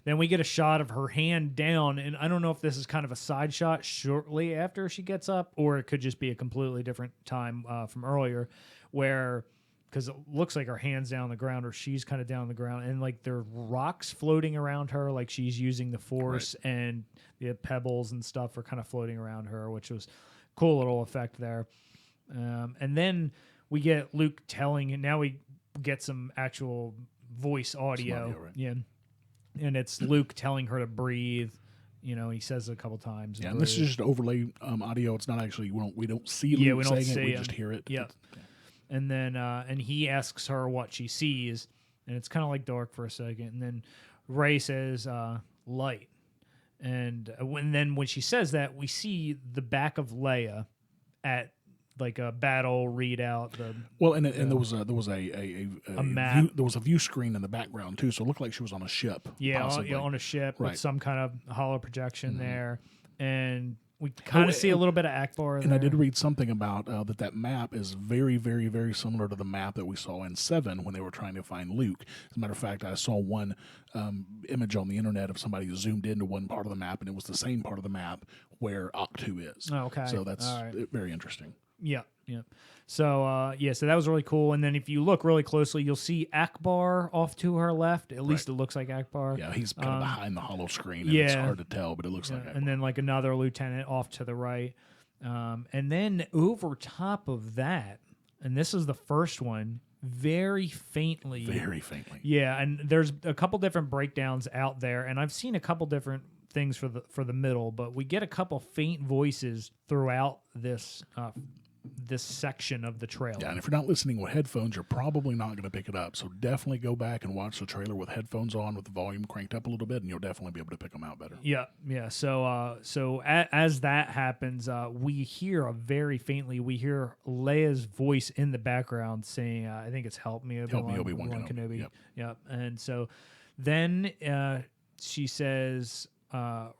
then we get a shot of her hand down, and I don't know if this is kind of a side shot shortly after she gets up, or it could just be a completely different time from earlier, because it looks like her hand's down on the ground, or she's kind of down on the ground, and like there are rocks floating around her, like she's using the Force, and the pebbles and stuff are kind of floating around her, which was a cool little effect there. And then we get Luke telling, and now we get some actual voice audio. And it's Luke telling her to breathe, You know, he says it a couple times. Yeah, and this is just overlay audio. It's not actually we don't see Luke we don't saying see it. We him. just hear it. Yeah. And then and he asks her what she sees, and it's kind of like dark for a second, and then Rey says light, and when she says that, we see the back of Leia at like a battle readout. And there was a map. There was a view screen in the background too, so it looked like she was on a ship. Yeah, on a ship with some kind of hollow projection there, and we kind of see a little bit of Akbar. And I did read something about that map is very, very, very similar to the map that we saw in 7 when they were trying to find Luke. As a matter of fact, I saw one image on the internet of somebody who zoomed into one part of the map, and it was the same part of the map where Octu is. Oh, okay. So that's very interesting. Yeah. So, so that was really cool. And then if you look really closely, you'll see Akbar off to her left. At least it looks like Akbar. Yeah, he's kind of behind the hollow screen, and it's hard to tell, but it looks like Akbar. And then like another lieutenant off to the right. And then over top of that, and this is the first one, very faintly. Yeah, and there's a couple different breakdowns out there, and I've seen a couple different things for the middle, but we get a couple faint voices throughout this section of the trailer. Yeah, and if you're not listening with headphones, you're probably not going to pick it up. So definitely go back and watch the trailer with headphones on, with the volume cranked up a little bit, and you'll definitely be able to pick them out better. Yeah. So as that happens, we hear very faintly Leia's voice in the background saying, "I think it's help me, Obi-Wan Kenobi." Yep. And so then she says,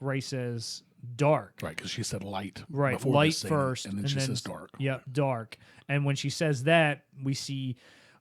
Rey says, dark. Right, because she said light. Right, light first. And then she says dark. Yep, dark. And when she says that, we see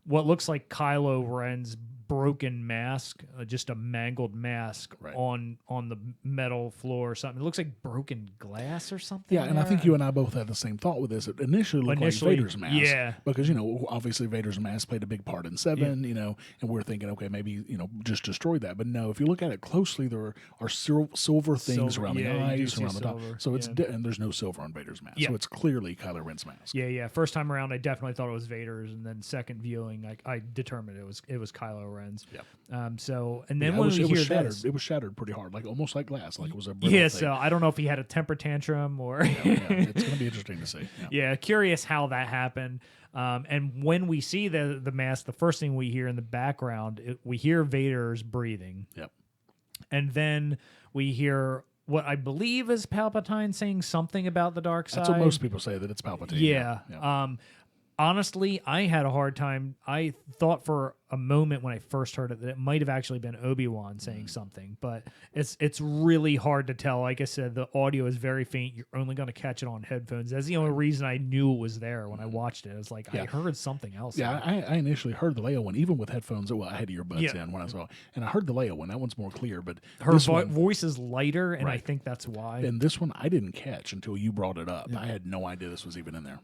what looks like Kylo Ren's broken mask, just a mangled mask on the metal floor or something. It looks like broken glass or something. Yeah, and I think you and I both had the same thought with this. It initially looked like Vader's mask. Yeah. Because, obviously Vader's mask played a big part in 7, and we're thinking, okay, maybe, just destroy that. But no, if you look at it closely, there are silver things around the eyes, around the top. So it's and there's no silver on Vader's mask. So it's clearly Kylo Ren's mask. Yeah. First time around, I definitely thought it was Vader's, and then second viewing, I determined it was Kylo Ren's. Yeah. And then when we hear this, it was shattered pretty hard, like almost like glass, like it was a thing. So I don't know if he had a temper tantrum or. It's going to be interesting to see. Yeah, curious how that happened. And when we see the mask, the first thing we hear in the background, we hear Vader's breathing. Yep. And then we hear what I believe is Palpatine saying something about the dark side. That's what most people say, that it's Palpatine. Yeah. Honestly, I had a hard time. I thought for a moment when I first heard it that it might have actually been Obi-Wan saying something, but it's really hard to tell. Like I said, the audio is very faint. You're only going to catch it on headphones. That's the only reason I knew it was there when I watched it. I was like, I heard something else. Yeah, I initially heard the Leia one, even with headphones. Well, I had earbuds in when I saw it, and I heard the Leia one. That one's more clear, but her voice is lighter, and I think that's why. And this one I didn't catch until you brought it up. I had no idea this was even in there.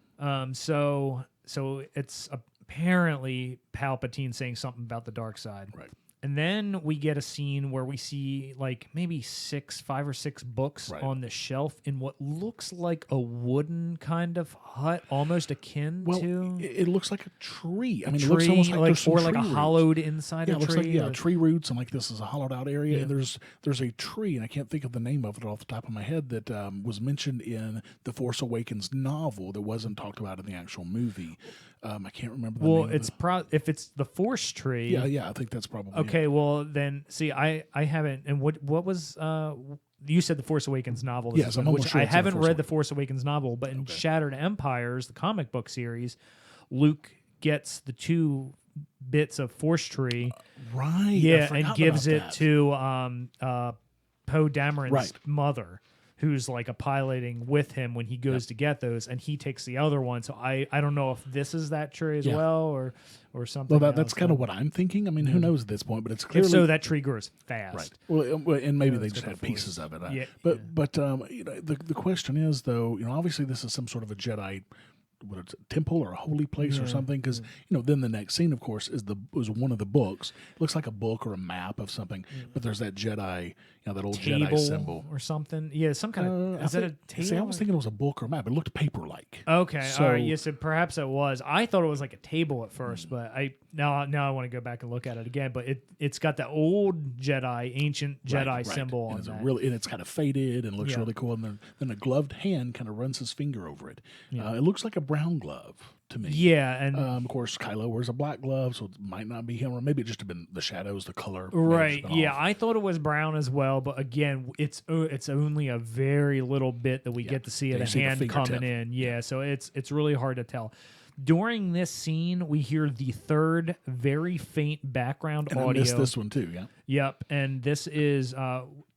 So it's apparently Palpatine saying something about the dark side. Right. And then we get a scene where we see like maybe 5 or 6 books on the shelf in what looks like a wooden kind of hut, almost akin to. It looks like a tree. It looks almost like or like a hollowed inside a tree. It looks like tree roots, and like this is a hollowed out area. And there's a tree, and I can't think of the name of it off the top of my head, that was mentioned in the Force Awakens novel that wasn't talked about in the actual movie. I can't remember the name. Well, it's if it's the Force tree. Yeah, I think that's probably okay. Well, then see, I haven't. And what was you said the Force Awakens novel? Yes, I'm almost sure I haven't read the Force Awakens novel, but in Shattered Empires, the comic book series, Luke gets the 2 bits of Force tree, right? Yeah, and gives it to Poe Dameron's mother, who's like a piloting with him when he goes to get those, and he takes the other one. So I don't know if this is that tree as well or something. Well, that's kind of what I'm thinking. I mean, who knows at this point? But it's clearly if so that tree grows fast. Right. Well, and maybe they just had pieces of it. But the question is though, obviously this is some sort of a Jedi. What it's a temple or a holy place or something, because then the next scene, of course, is one of the books. It looks like a book or a map of something, but there's that Jedi, that old table Jedi symbol or something. Yeah, some kind of. Is that a table? See, I was thinking it was a book or a map. It looked paper-like. Okay, So, all right. Yes, perhaps it was. I thought it was like a table at first, but now I want to go back and look at it again. But it's got the old Jedi, ancient Jedi symbol on it's that. and it's kind of faded and looks really cool. And then a gloved hand kind of runs his finger over it. It looks like a brown glove to me. Yeah, and of course Kylo wears a black glove, so it might not be him, or maybe it just have been the shadows, the color. right. Yeah, I thought it was brown as well, but again, it's only a very little bit that we get to see of the hand coming in. Yeah, so it's really hard to tell. During this scene, we hear the third very faint background audio. I missed this one too. Yeah. Yep, and this is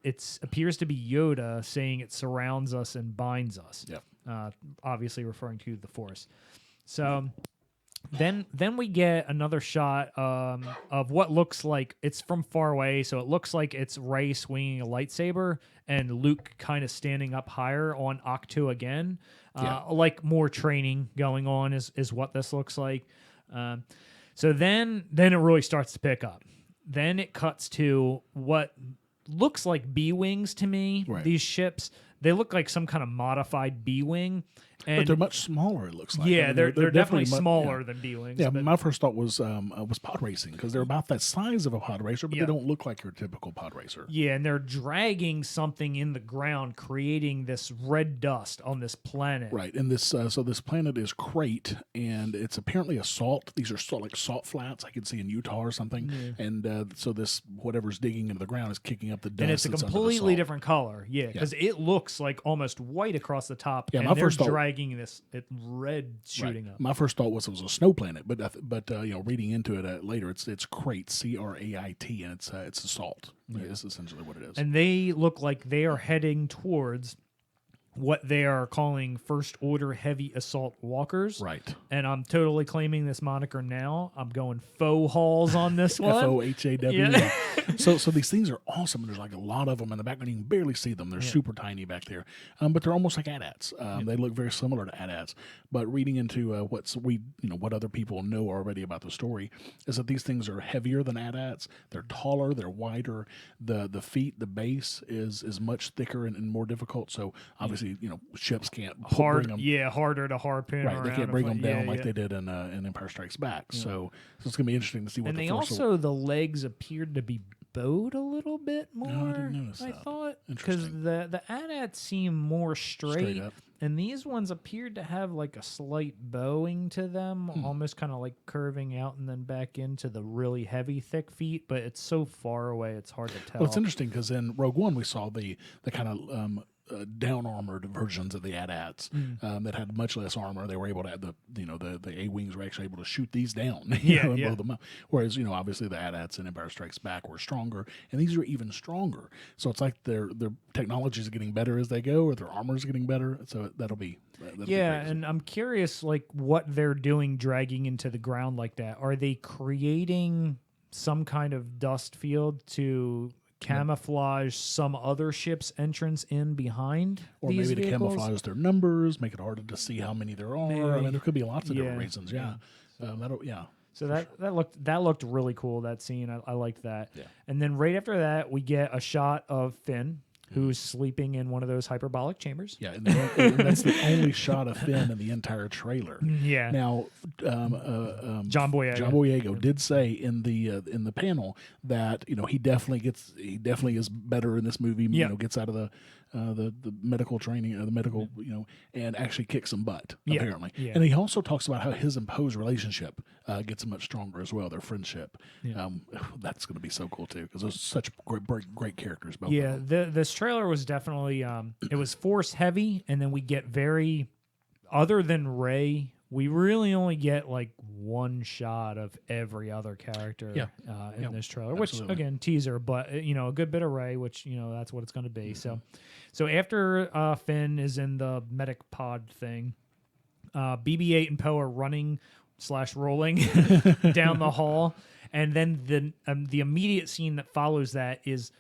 it appears to be Yoda saying it surrounds us and binds us. Yep. Obviously referring to the Force. So then we get another shot of what looks like it's from far away, so it looks like it's Rey swinging a lightsaber and Luke kind of standing up higher on Ahch-To again. Like more training going on is what this looks like. So then it really starts to pick up. Then it cuts to what looks like B-wings to me. Right. These ships, they look like some kind of modified B-wing. But they're much smaller, it looks like. Yeah, I mean, they're definitely smaller than B-wings. Yeah, my first thought was pod racing, because they're about that size of a pod racer, but they don't look like your typical pod racer. Yeah, and they're dragging something in the ground, creating this red dust on this planet. Right, and this so this planet is Crate, and it's apparently a salt. These are like salt flats I could see in Utah or something. Yeah. And so this whatever's digging into the ground is kicking up the dust. And it's a completely different color. Yeah, because it looks like almost white across the top. Yeah, and my first thought, dragging this red shooting up. My first thought was it was a snow planet, but reading into it later, it's Crate, Crait, and it's a salt. Yeah. It's essentially what it is. And they look like they are heading towards what they are calling First Order Heavy Assault Walkers. Right. And I'm totally claiming this moniker now. I'm going faux halls on this one. FOHAW. Yeah. So these things are awesome. And there's like a lot of them in the background. You can barely see them. They're super tiny back there. But they're almost like AT-ATs. They look very similar to AT-ATs. But reading into what other people know already about the story is that these things are heavier than AT-ATs. They're taller. They're wider. The feet, the base is much thicker and more difficult. So obviously, ships can't bring them. Yeah, harder to harpoon. Right, they can't bring them down like they did in Empire Strikes Back. Yeah. So it's going to be interesting to see what. And the legs appeared to be bowed a little bit more. No, I didn't notice that. I thought because the AT-ATs seem more straight up. And these ones appeared to have like a slight bowing to them, almost kind of like curving out and then back into the really heavy, thick feet. But it's so far away, it's hard to tell. Well, it's interesting because in Rogue One we saw the kind of down armored versions of the AT-ATs that had much less armor. They were able to have the A-wings were actually able to shoot these down and blow them up. Whereas obviously the AT-ATs in Empire Strikes Back were stronger, and these are even stronger. So it's like their technology is getting better as they go, or their armor is getting better. So that'll be and I'm curious like what they're doing dragging into the ground like that. Are they creating some kind of dust field to camouflage some other ship's entrance in behind, or these maybe vehicles? to camouflage their numbers, make it harder to see how many there are. Maybe. I mean, there could be lots of different reasons. So that looked really cool. That scene, I liked that. Yeah. And then right after that, we get a shot of Finn, who's sleeping in one of those hyperbolic chambers. Yeah, and that's the only shot of Finn in the entire trailer. Yeah. Now, John Boyega did say in the panel that he definitely is better in this movie. Gets out of the medical training, the medical and actually kicks some butt apparently. Yeah. And he also talks about how his and Poe's relationship gets much stronger as well. Their friendship. Yeah. That's going to be so cool too because those are such great characters. Both of them. This trailer was definitely it was Force heavy, and then we get other than Rey, we really only get like one shot of every other character in this trailer, which again teaser, but a good bit of Rey, which that's what it's going to be. Mm-hmm. So after Finn is in the medic pod thing, BB-8 and Poe are running / rolling down the hall, and then the immediate scene that follows that is.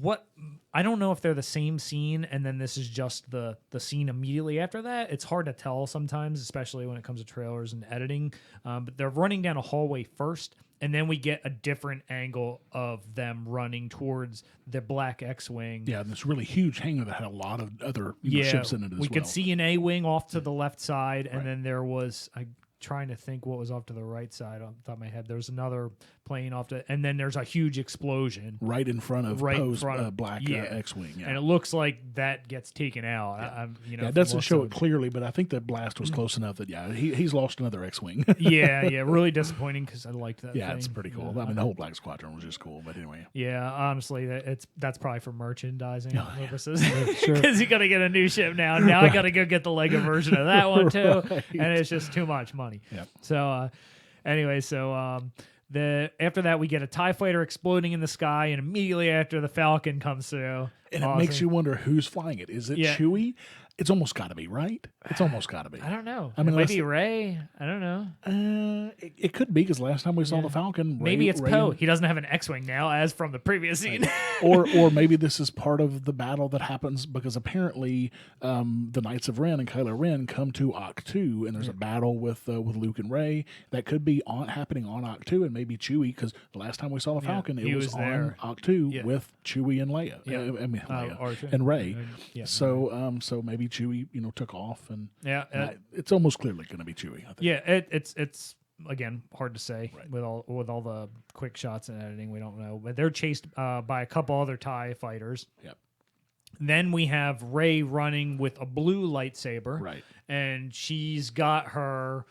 What I don't know if they're the same scene and then this is just the scene immediately after that. It's hard to tell sometimes, especially when it comes to trailers and editing. But they're running down a hallway first, And then we get a different angle of them running towards the black X-Wing. Yeah, and this really huge hangar that had a lot of other ships in it as well. We could see an A-Wing off to the left side, and then there was... trying to think what was off to the right side on the top of my head. There's another plane off to, and then there's a huge explosion right in front of Poe's black X-Wing. Yeah. And it looks like that gets taken out. Yeah. It doesn't show it clearly, but I think the blast was close enough that he's lost another X-Wing. yeah, really disappointing because I liked that. Yeah, it's pretty cool. I mean, the whole Black Squadron was just cool, but anyway. Yeah, honestly, that's probably for merchandising purposes because you got to get a new ship now. Now I got to go get the Lego version of that one too, and it's just too much money. Yep. So, anyway, after that we get a TIE fighter exploding in the sky, and immediately after the Falcon comes through, and it makes you wonder who's flying it. Is it Chewie? It's almost got to be, right? It's almost got to be. I don't know. I mean, maybe Rey. I don't know. It could be because last time we saw the Falcon, maybe it's Poe. He doesn't have an X-wing now, as from the previous scene. or maybe this is part of the battle that happens because apparently the Knights of Ren and Kylo Ren come to Ahch-To, and there's a battle with Luke and Rey that could be happening on Ahch-To, and maybe Chewie, because the last time we saw the Falcon, it was on Ahch-To with Chewie and Leia. Leia and Rey. So maybe Chewie, took off, and it's almost clearly going to be Chewie. I think. Yeah, it's again hard to say with all the quick shots and editing. We don't know, but they're chased by a couple other TIE fighters. Yep. Then we have Rey running with a blue lightsaber, right? And she's got her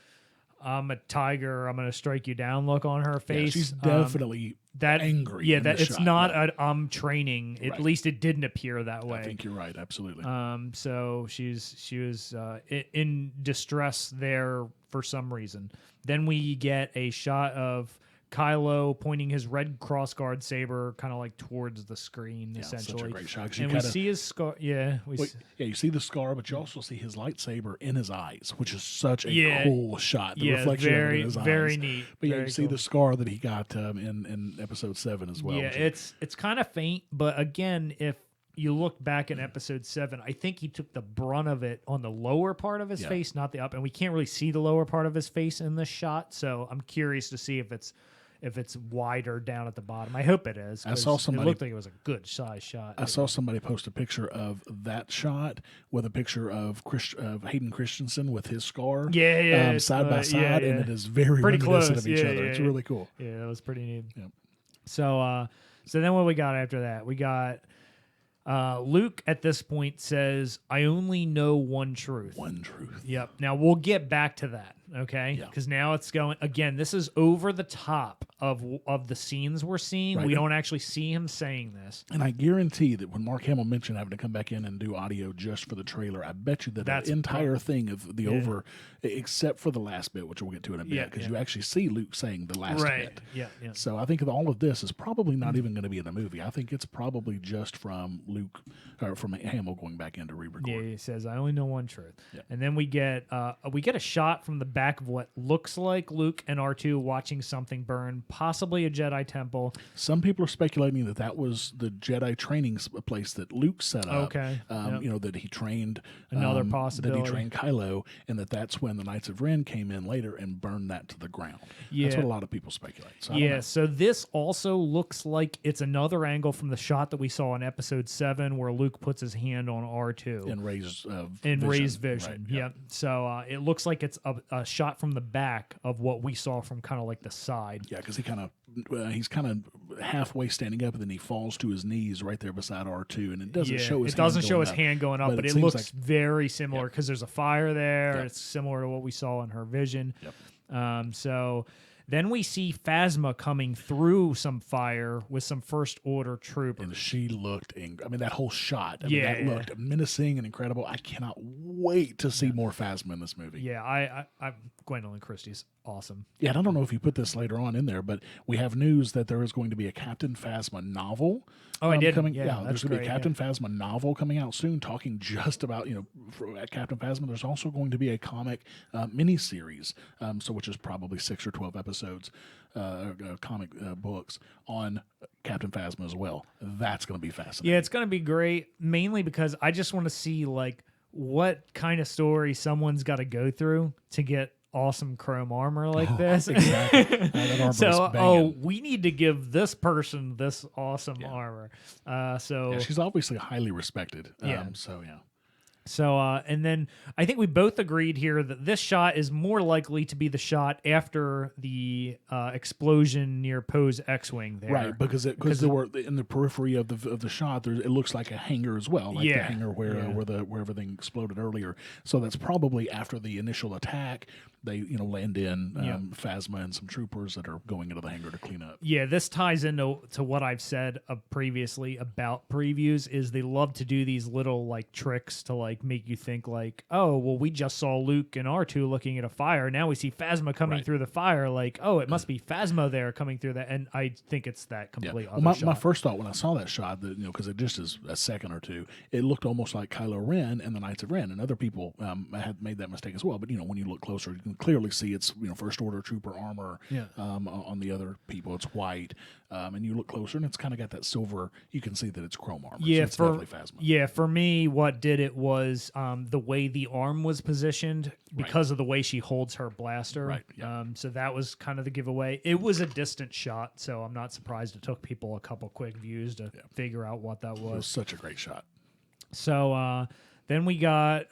"I'm a tiger, I'm going to strike you down" look on her face. Yeah, she's definitely angry. Yeah, that it's not an training. At least it didn't appear that way. I think you're right. Absolutely. So she was in distress there for some reason. Then we get a shot of Kylo pointing his red crossguard saber kind of like towards the screen, essentially. Such a great shot. And we see his scar. Yeah, you see the scar, but you also see his lightsaber in his eyes, which is such a cool shot. The reflection of it in his eyes. Very neat. But you see the scar that he got in Episode 7 as well. Yeah, it's kind of faint, but again, if you look back in Episode 7, I think he took the brunt of it on the lower part of his face, not the up, and we can't really see the lower part of his face in this shot. So I'm curious to see if it's wider down at the bottom. I hope it is. I saw somebody. It looked like it was a good size shot. I saw somebody post a picture of that shot with a picture of Hayden Christensen with his scar, side by side, and it is very pretty reminiscent close of each other. It's really cool. Yeah, that was pretty neat. Yep. So then what we got after that? We got Luke at this point says, "I only know one truth." One truth. Yep. Now we'll get back to that, okay? Because now it's going again. This is over the top of the scenes we're seeing. Right. We don't actually see him saying this. And I guarantee that when Mark Hamill mentioned having to come back in and do audio just for the trailer, I bet you that entire thing of the over, except for the last bit, which we'll get to in a bit, because you actually see Luke saying the last bit. Yeah. So I think all of this is probably not even going to be in the movie. I think it's probably just from Luke or from Hamill going back in to re-record. Yeah, he says, "I only know one truth." Yeah. And then we get a shot from the back of what looks like Luke and R2 watching something burn, possibly a Jedi temple. Some people are speculating that was the Jedi training place that Luke set up. Okay. That he trained another possibility. That he trained Kylo, and that's when the Knights of Ren came in later and burned that to the ground. Yeah. That's what a lot of people speculate. So so this also looks like it's another angle from the shot that we saw in Episode 7 where Luke puts his hand on R2. In Rey's vision. Right, yep. So it looks like it's a shot from the back of what we saw from kind of like the side. Yeah, because he's kind of halfway standing up, and then he falls to his knees right there beside R2, and it doesn't show his hand going up, but it looks very similar because there's a fire there. Yep. It's similar to what we saw in her vision. Yep. So then we see Phasma coming through some fire with some First Order troopers. And she looked angry. I mean, that whole shot, that looked menacing and incredible. I cannot wait to see more Phasma in this movie. Yeah, I Gwendolyn Christie's awesome. Yeah, and I don't know if you put this later on in there, but we have news that there is going to be a Captain Phasma novel. Oh, I did. There's going to be a Captain Phasma novel coming out soon, talking just about Captain Phasma. There's also going to be a comic miniseries, which is probably 6 or 12 episodes, comic books on Captain Phasma as well. That's going to be fascinating. Yeah, it's going to be great, mainly because I just want to see what kind of story someone's got to go through to get awesome chrome armor like this. Exactly. That armor So, is banging. we need to give this person this awesome armor. So She's obviously highly respected. Yeah. So yeah. So, and then I think we both agreed here that this shot is more likely to be the shot after the explosion near Poe's X-wing there, Right, because there were in the periphery of the shot. It looks like a hangar as well, like the hangar where everything exploded earlier. So that's probably after the initial attack. They land in Phasma and some troopers that are going into the hangar to clean up. Yeah, this ties into what I've said previously about previews. Is they love to do these little like tricks to like make you think like, oh, well, we just saw Luke and R2 looking at a fire. Now we see Phasma coming through the fire. Like, oh, it must be Phasma there coming through that. And I think it's that complete other shot. My first thought when I saw that shot, that because it just is a second or two, it looked almost like Kylo Ren and the Knights of Ren, and other people had made that mistake as well. But when you look closer, you can clearly see it's First Order trooper armor. On the other people, it's white, and you look closer, and it's kind of got that silver. You can see that it's chrome armor. Yeah, so it's definitely Phasma. Yeah, for me, what did it was the way the arm was positioned because of the way she holds her blaster. Right. Yeah. So that was kind of the giveaway. It was a distant shot, so I'm not surprised it took people a couple quick views to figure out what that was. It was such a great shot. So then we got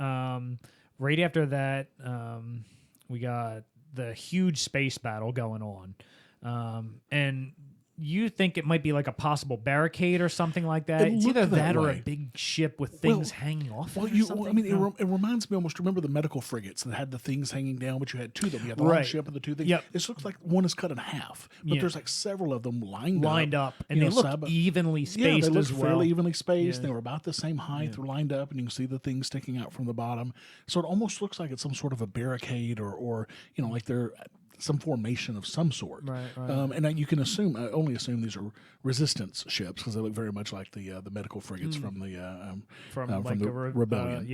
right after that, we got the huge space battle going on, and you think it might be like a possible barricade or something like that. It's either that or a big ship with things hanging off. It reminds me almost. Remember the medical frigates that had the things hanging down, but you had two of them. You had the long ship and the two things. Yep. It looks like one is cut in half, but there's like several of them lined up, and they look evenly spaced they as look well. fairly evenly spaced. They were about the same height. They're lined up, and you can see the things sticking out from the bottom. So it almost looks like it's some sort of a barricade, or like they're some formation of some sort. Right. And you can only assume these are resistance ships because they look very much like the medical frigates from the Rebellion.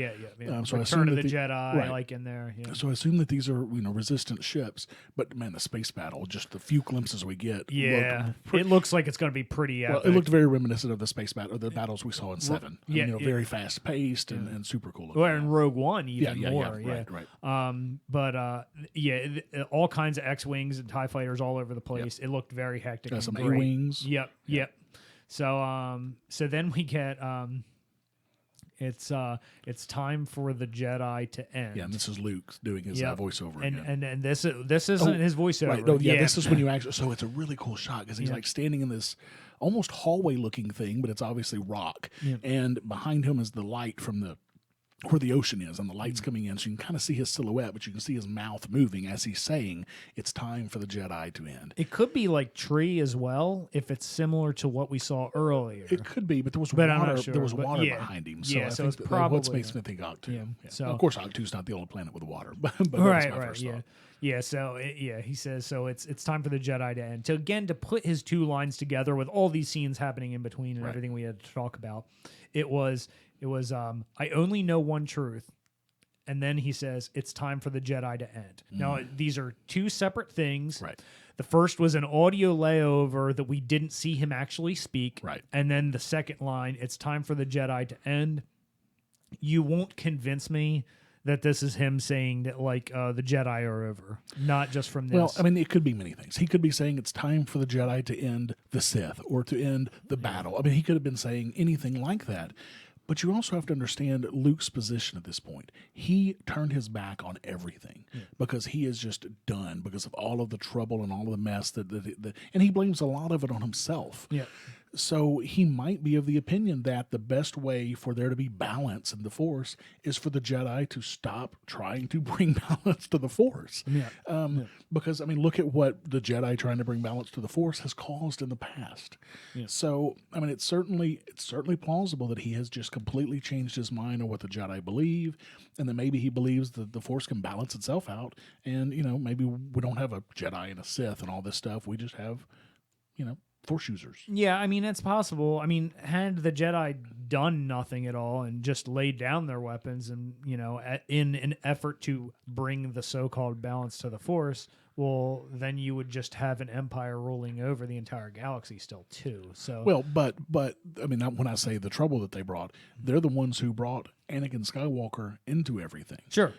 So Return of the Jedi, like in there. Yeah. So I assume that these are resistant ships. But man, the space battle, just the few glimpses we get. Yeah, it looks like it's going to be pretty epic. Well, it looked very reminiscent of the space battle, the battles we saw in 7. Very fast paced and super cool. Well, in Rogue One even more. Right. All kinds of X-wings and TIE fighters all over the place. It looked very hectic. Got some great. A-wings. Yep. So then we get it's time for the Jedi to end. Yeah, and this is Luke doing his voiceover again. And this isn't his voiceover. Right. No, this is when you actually. So it's a really cool shot because he's like standing in this almost hallway looking thing, but it's obviously rock, and behind him is the light from where the ocean is, and the light's coming in, so you can kind of see his silhouette, but you can see his mouth moving as he's saying, it's time for the Jedi to end. It could be like tree as well, if it's similar to what we saw earlier. It could be, but there was water. I'm not sure, there was water behind him, so I so think it's probably what makes me think Octu. Yeah. So of course, Octu's not the only planet with water, but right. Yeah. So he says so. It's time for the Jedi to end. To put his two lines together with all these scenes happening in between and everything we had to talk about, it was I only know one truth, and then he says it's time for the Jedi to end. Now these are two separate things. Right. The first was an audio layover that we didn't see him actually speak. Right. And then the second line, it's time for the Jedi to end. You won't convince me that this is him saying that the Jedi are over, not just from this. Well, I mean, it could be many things. He could be saying it's time for the Jedi to end the Sith or to end the battle. I mean, he could have been saying anything like that. But you also have to understand Luke's position at this point. He turned his back on everything because he is just done because of all of the trouble and all of the mess and he blames a lot of it on himself. Yeah. So he might be of the opinion that the best way for there to be balance in the Force is for the Jedi to stop trying to bring balance to the Force. Because, I mean, look at what the Jedi trying to bring balance to the Force has caused in the past. Yeah. So, I mean, it's certainly plausible that he has just completely changed his mind on what the Jedi believe, and that maybe he believes that the Force can balance itself out, and, maybe we don't have a Jedi and a Sith and all this stuff. We just have, Force users. Yeah, I mean, it's possible. I mean, had the Jedi done nothing at all and just laid down their weapons and, in an effort to bring the so-called balance to the Force, well, then you would just have an empire ruling over the entire galaxy still, too. So well, but I mean, when I say the trouble that they brought, they're the ones who brought Anakin Skywalker into everything. Sure.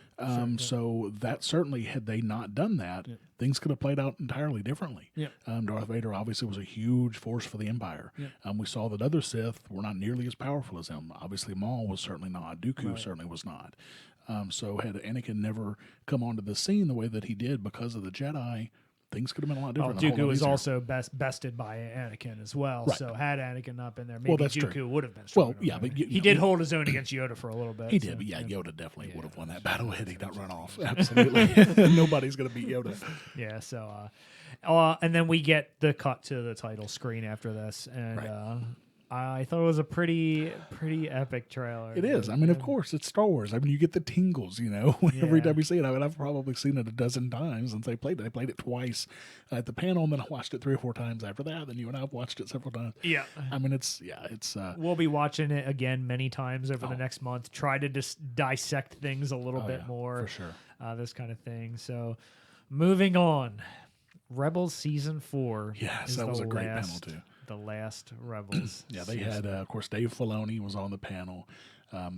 So that certainly, had they not done that, things could have played out entirely differently. Yeah. Darth Vader obviously was a huge force for the Empire. Yeah. We saw that other Sith were not nearly as powerful as him. Obviously, Maul was certainly not. Dooku certainly was not. So had Anakin never come onto the scene the way that he did because of the Jedi, things could have been a lot different. Dooku was also bested by Anakin as well. Right. So had Anakin not been there, maybe Dooku would have been well, stronger. but he did hold his own against Yoda for a little bit. He did, but Yoda definitely would have won that battle had he not run off. Absolutely. Nobody's going to beat Yoda. Yeah, so and then we get the cut to the title screen after this, and I thought it was a pretty epic trailer. It is. I mean, of course, it's Star Wars. I mean, you get the tingles, every time you see it. I mean, I've probably seen it a dozen times since they played it. I played it twice at the panel, and then I watched it 3 or 4 times after that. Then you and I have watched it several times. Yeah. I mean, it's. We'll be watching it again many times over the next month. Try to just dissect things a little bit more. For sure. This kind of thing. So, moving on. Rebels Season 4. Yes, that was a great panel, too. The last Rebels. They had, of course, Dave Filoni was on the panel.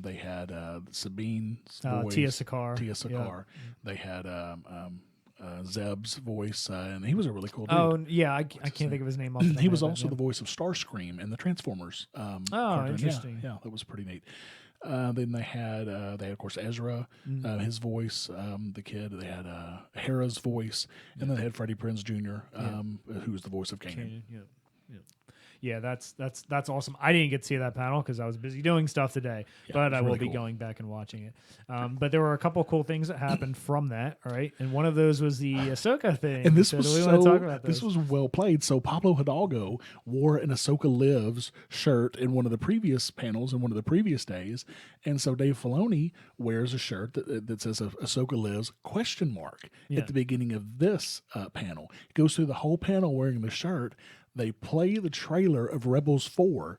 They had Sabine's voice. Tia Sakar. Yep. They had Zeb's voice, and he was a really cool dude. Oh, yeah, I can't think of his name off the top He was of my also head. the voice of Starscream in the Transformers cartoon. Interesting. Yeah, that was pretty neat. Then they had, of course, Ezra, his voice, the kid. They had Hera's voice, and then they had Freddie Prinze Jr., who was the voice of Kanan. Yeah, that's awesome. I didn't get to see that panel because I was busy doing stuff today, but I will be going back and watching it. But there were a couple cool things that happened from that, all right? And one of those was the Ahsoka thing. And this so was do we want to talk about this was well played. So Pablo Hidalgo wore an Ahsoka Lives shirt in one of the previous panels in one of the previous days, and so Dave Filoni wears a shirt that says Ahsoka Lives ? At the beginning of this panel. He goes through the whole panel wearing the shirt. They play the trailer of Rebels 4,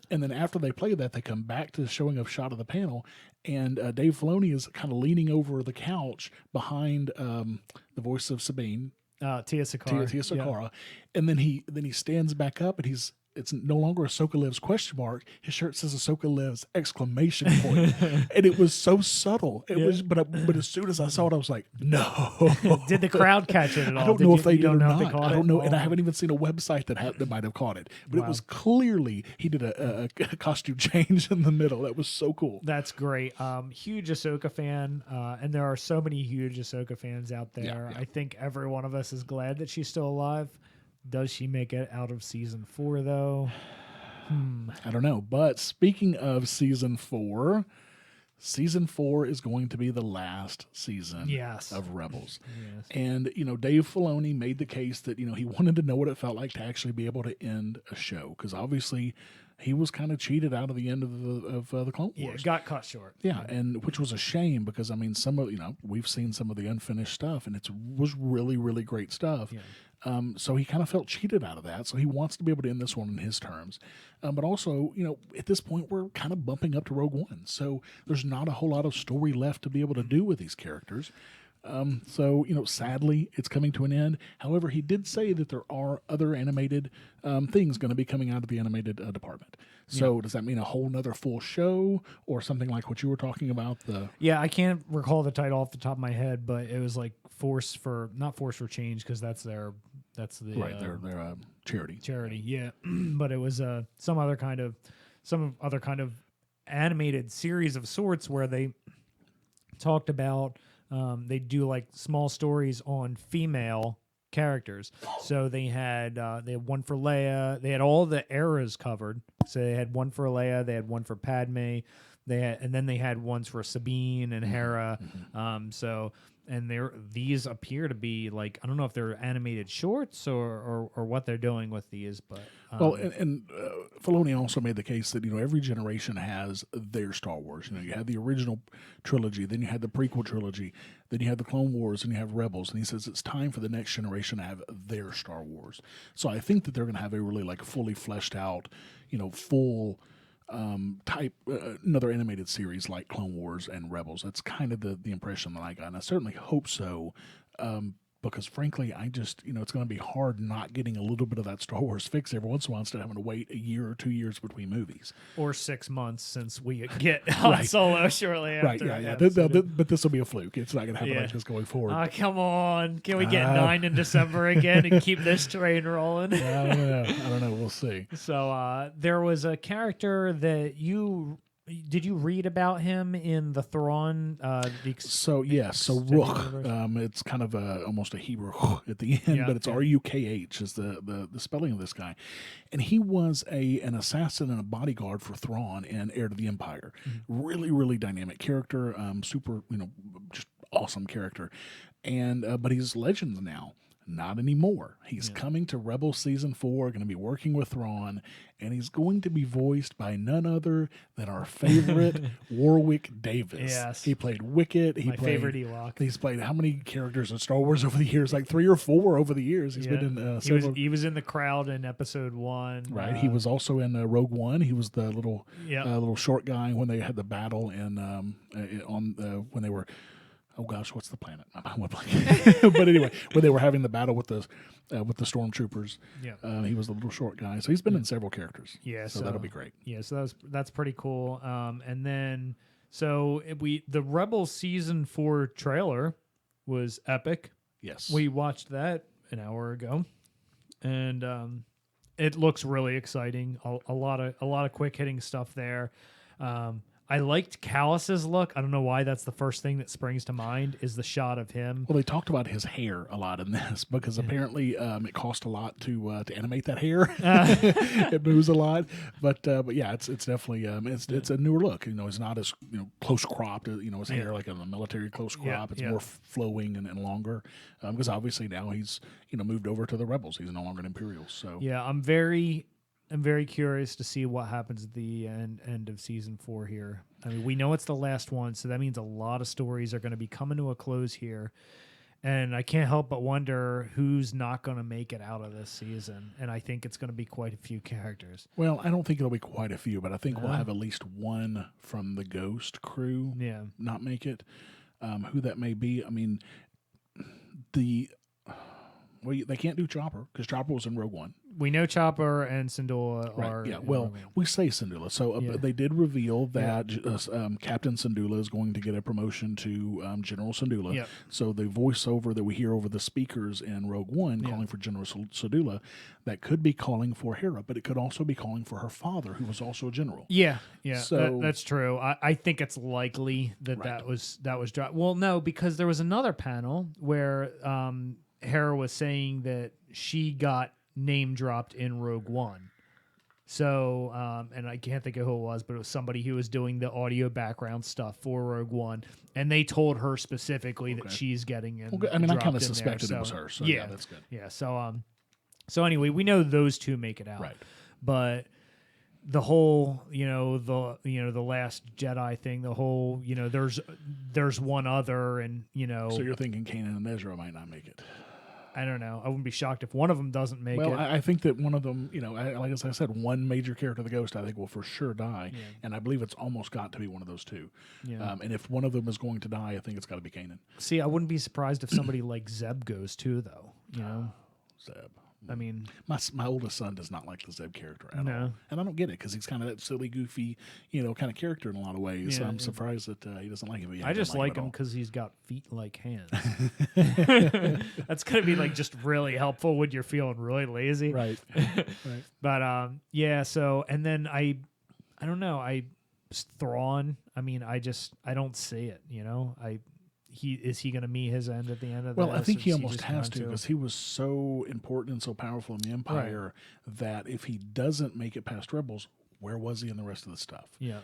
and then after they play that, they come back to showing a shot of the panel, and Dave Filoni is kind of leaning over the couch behind the voice of Sabine, Tia Sakar. Tia Sakara, and then he stands back up, and it's no longer Ahsoka Lives ? His shirt says Ahsoka Lives ! And it was so subtle. It was, but as soon as I saw it, I was like, no. Did the crowd catch it at all? I don't know if they did or not. They caught I don't know, it? and I haven't even seen a website that might have caught it. But it was clearly he did a costume change in the middle. That was so cool. That's great. Huge Ahsoka fan, and there are so many huge Ahsoka fans out there. I think every one of us is glad that she's still alive. Does she make it out of Season 4, though? I don't know. But speaking of Season 4, Season 4 is going to be the last season of Rebels. Yes. And, Dave Filoni made the case that, he wanted to know what it felt like to actually be able to end a show. Because obviously he was kind of cheated out of the end of the Clone Wars. Yeah, it got cut short. Yeah, and which was a shame because, some of, we've seen some of the unfinished stuff and it was really, really great stuff. Yeah. So he kind of felt cheated out of that. So he wants to be able to end this one on his terms. But also, at this point, we're kind of bumping up to Rogue One. So there's not a whole lot of story left to be able to do with these characters. So, sadly, it's coming to an end. However, he did say that there are other animated things going to be coming out of the animated department. So does that mean a whole nother full show or something like what you were talking about? Yeah, I can't recall the title off the top of my head, but it was like not Force for Change because that's their charity. Charity, yeah. But it was some other kind of animated series of sorts where they talked about they do like small stories on female characters. So they had one for Leia. They had all the eras covered. So they had one for Leia. They had one for Padme. And then they had ones for Sabine and Hera. These appear to be like, I don't know if they're animated shorts or what they're doing with these, but Filoni also made the case that every generation has their Star Wars. You had the original trilogy, then you had the prequel trilogy, then you had the Clone Wars, and you have Rebels. And he says it's time for the next generation to have their Star Wars. So I think that they're going to have a really fully fleshed out, full type another animated series like Clone Wars and Rebels. That's kind of the impression that I got, and I certainly hope so. because frankly, I just, it's going to be hard not getting a little bit of that Star Wars fix every once in a while instead of having to wait a year or 2 years between movies. Or 6 months since we get Han Solo shortly after. Right, yeah. But this will be a fluke. It's not going to happen like this going forward. Oh, come on. Can we get 9 in December again and keep this train rolling? I don't know. We'll see. So there was a character that did you read about him in the Thrawn? So Ruch. It's kind of almost a Hebrew at the end, but it's Rukh is the spelling of this guy, and he was an assassin and a bodyguard for Thrawn in Heir to the Empire. Mm-hmm. Really, really dynamic character. Super, just awesome character, and but he's Legends now. Not anymore. He's coming to Rebels Season 4, going to be working with Thrawn, and he's going to be voiced by none other than our favorite Warwick Davis. Yes. He played Wicket. My favorite Ewok. He's played how many characters in Star Wars over the years? Like 3 or 4 over the years. He's been in several. He was in the crowd in Episode 1. Right. He was also in Rogue One. He was the little short guy when they had the battle when they were. Oh gosh, what's the planet? But anyway, when they were having the battle with the stormtroopers, he was the little short guy. So he's been in several characters. Yeah, so that'll be great. Yeah, so that's pretty cool. And then the Rebels Season 4 trailer was epic. Yes, we watched that an hour ago, and it looks really exciting. A lot of quick hitting stuff there. I liked Callus's look. I don't know why that's the first thing that springs to mind is the shot of him. Well, they talked about his hair a lot in this because apparently it cost a lot to animate that hair. It moves a lot, but yeah, it's definitely it's a newer look. It's not as close cropped. His hair like in a military close crop. It's more flowing and longer because obviously now he's moved over to the Rebels. He's no longer an Imperial. So yeah, I'm very curious to see what happens at the end of Season 4 here. I mean, we know it's the last one, so that means a lot of stories are going to be coming to a close here. And I can't help but wonder who's not going to make it out of this season. And I think it's going to be quite a few characters. Well, I don't think it'll be quite a few, but I think we'll have at least one from the Ghost crew not make it. Who that may be, I mean, they can't do Chopper because Chopper was in Rogue One. We know Chopper and Syndulla are. Yeah, well, we say Syndulla. So they did reveal that Captain Syndulla is going to get a promotion to General Syndulla. Yep. So the voiceover that we hear over the speakers in Rogue One calling for General Syndulla, that could be calling for Hera, but it could also be calling for her father, who was also a general. Yeah. So that's true. I think it's likely that was dropped. Well, no, because there was another panel where Hera was saying that she got name dropped in Rogue One. So, and I can't think of who it was, but it was somebody who was doing the audio background stuff for Rogue One, and they told her specifically that she's getting in. I mean, I kind of suspected it was her. So yeah, that's good. Yeah. So anyway, we know those two make it out. Right. But the whole, the Last Jedi thing, the whole, there's one other, and So you're thinking Kanan and Ezra might not make it. I don't know. I wouldn't be shocked if one of them doesn't make it. Well, I think that one of them, like as I said, one major character of the Ghost, I think will for sure die, and I believe it's almost got to be one of those two. Yeah. And if one of them is going to die, I think it's got to be Kanan. See, I wouldn't be surprised if somebody like Zeb goes too, though. Zeb. I mean, my oldest son does not like the Zeb character at all, and I don't get it because he's kind of that silly, goofy, kind of character in a lot of ways. Yeah, so I'm surprised that he doesn't like him. I just like him because he's got feet like hands. That's gonna be just really helpful when you're feeling really lazy, right? But yeah. So and then I don't know. Thrawn. I mean, I don't see it. Is he going to meet his end at the end of the? Well, I think he almost has to because he was so important and so powerful in the Empire that if he doesn't make it past Rebels, where was he in the rest of the stuff? Yeah.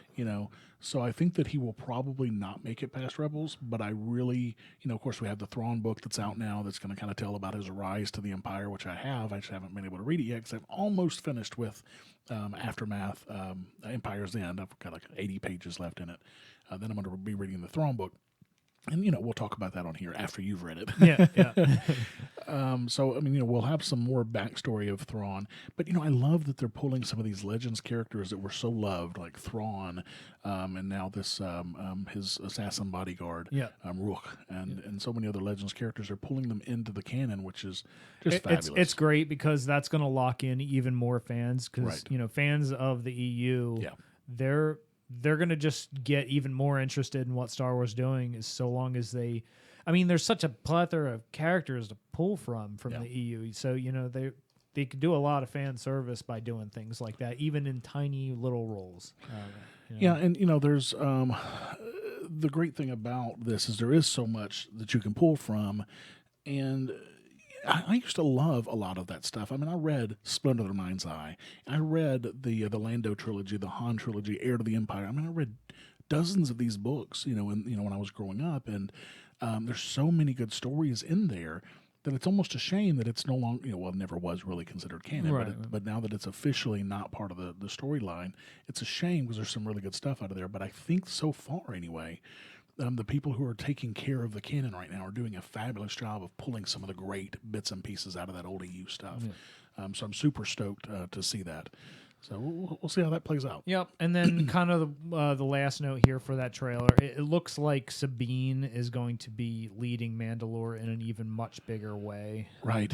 So I think that he will probably not make it past Rebels, but I really, of course we have the Thrawn book that's out now that's going to kind of tell about his rise to the Empire, which I just haven't been able to read it yet because I've almost finished with Aftermath, Empire's End. I've got 80 pages left in it. Then I'm going to be reading the Thrawn book. And, we'll talk about that on here after you've read it. Yeah. So, I mean, we'll have some more backstory of Thrawn. But, I love that they're pulling some of these Legends characters that were so loved, like Thrawn, and now this, his assassin bodyguard, Rook, and so many other Legends characters. They're pulling them into the canon, which is just fabulous. It's great because that's going to lock in even more fans because, fans of the EU, they're going to just get even more interested in what Star Wars is doing as so long as they... I mean, there's such a plethora of characters to pull from the EU. So, they could do a lot of fan service by doing things like that, even in tiny little roles. Yeah, and, there's... the great thing about this is there is so much that you can pull from, and... I used to love a lot of that stuff. I mean, I read Splendor of the Mind's Eye. I read the Lando trilogy, the Han trilogy, Heir to the Empire. I mean, I read dozens of these books, when I was growing up, and there's so many good stories in there that it's almost a shame that it's no longer, it never was really considered canon, right. but now that it's officially not part of the storyline, it's a shame because there's some really good stuff out of there. But I think so far, anyway, the people who are taking care of the canon right now are doing a fabulous job of pulling some of the great bits and pieces out of that old EU stuff. Yeah. So I'm super stoked to see that. So we'll see how that plays out. Yep. And then kind of the last note here for that trailer, it looks like Sabine is going to be leading Mandalore in an even much bigger way. Right.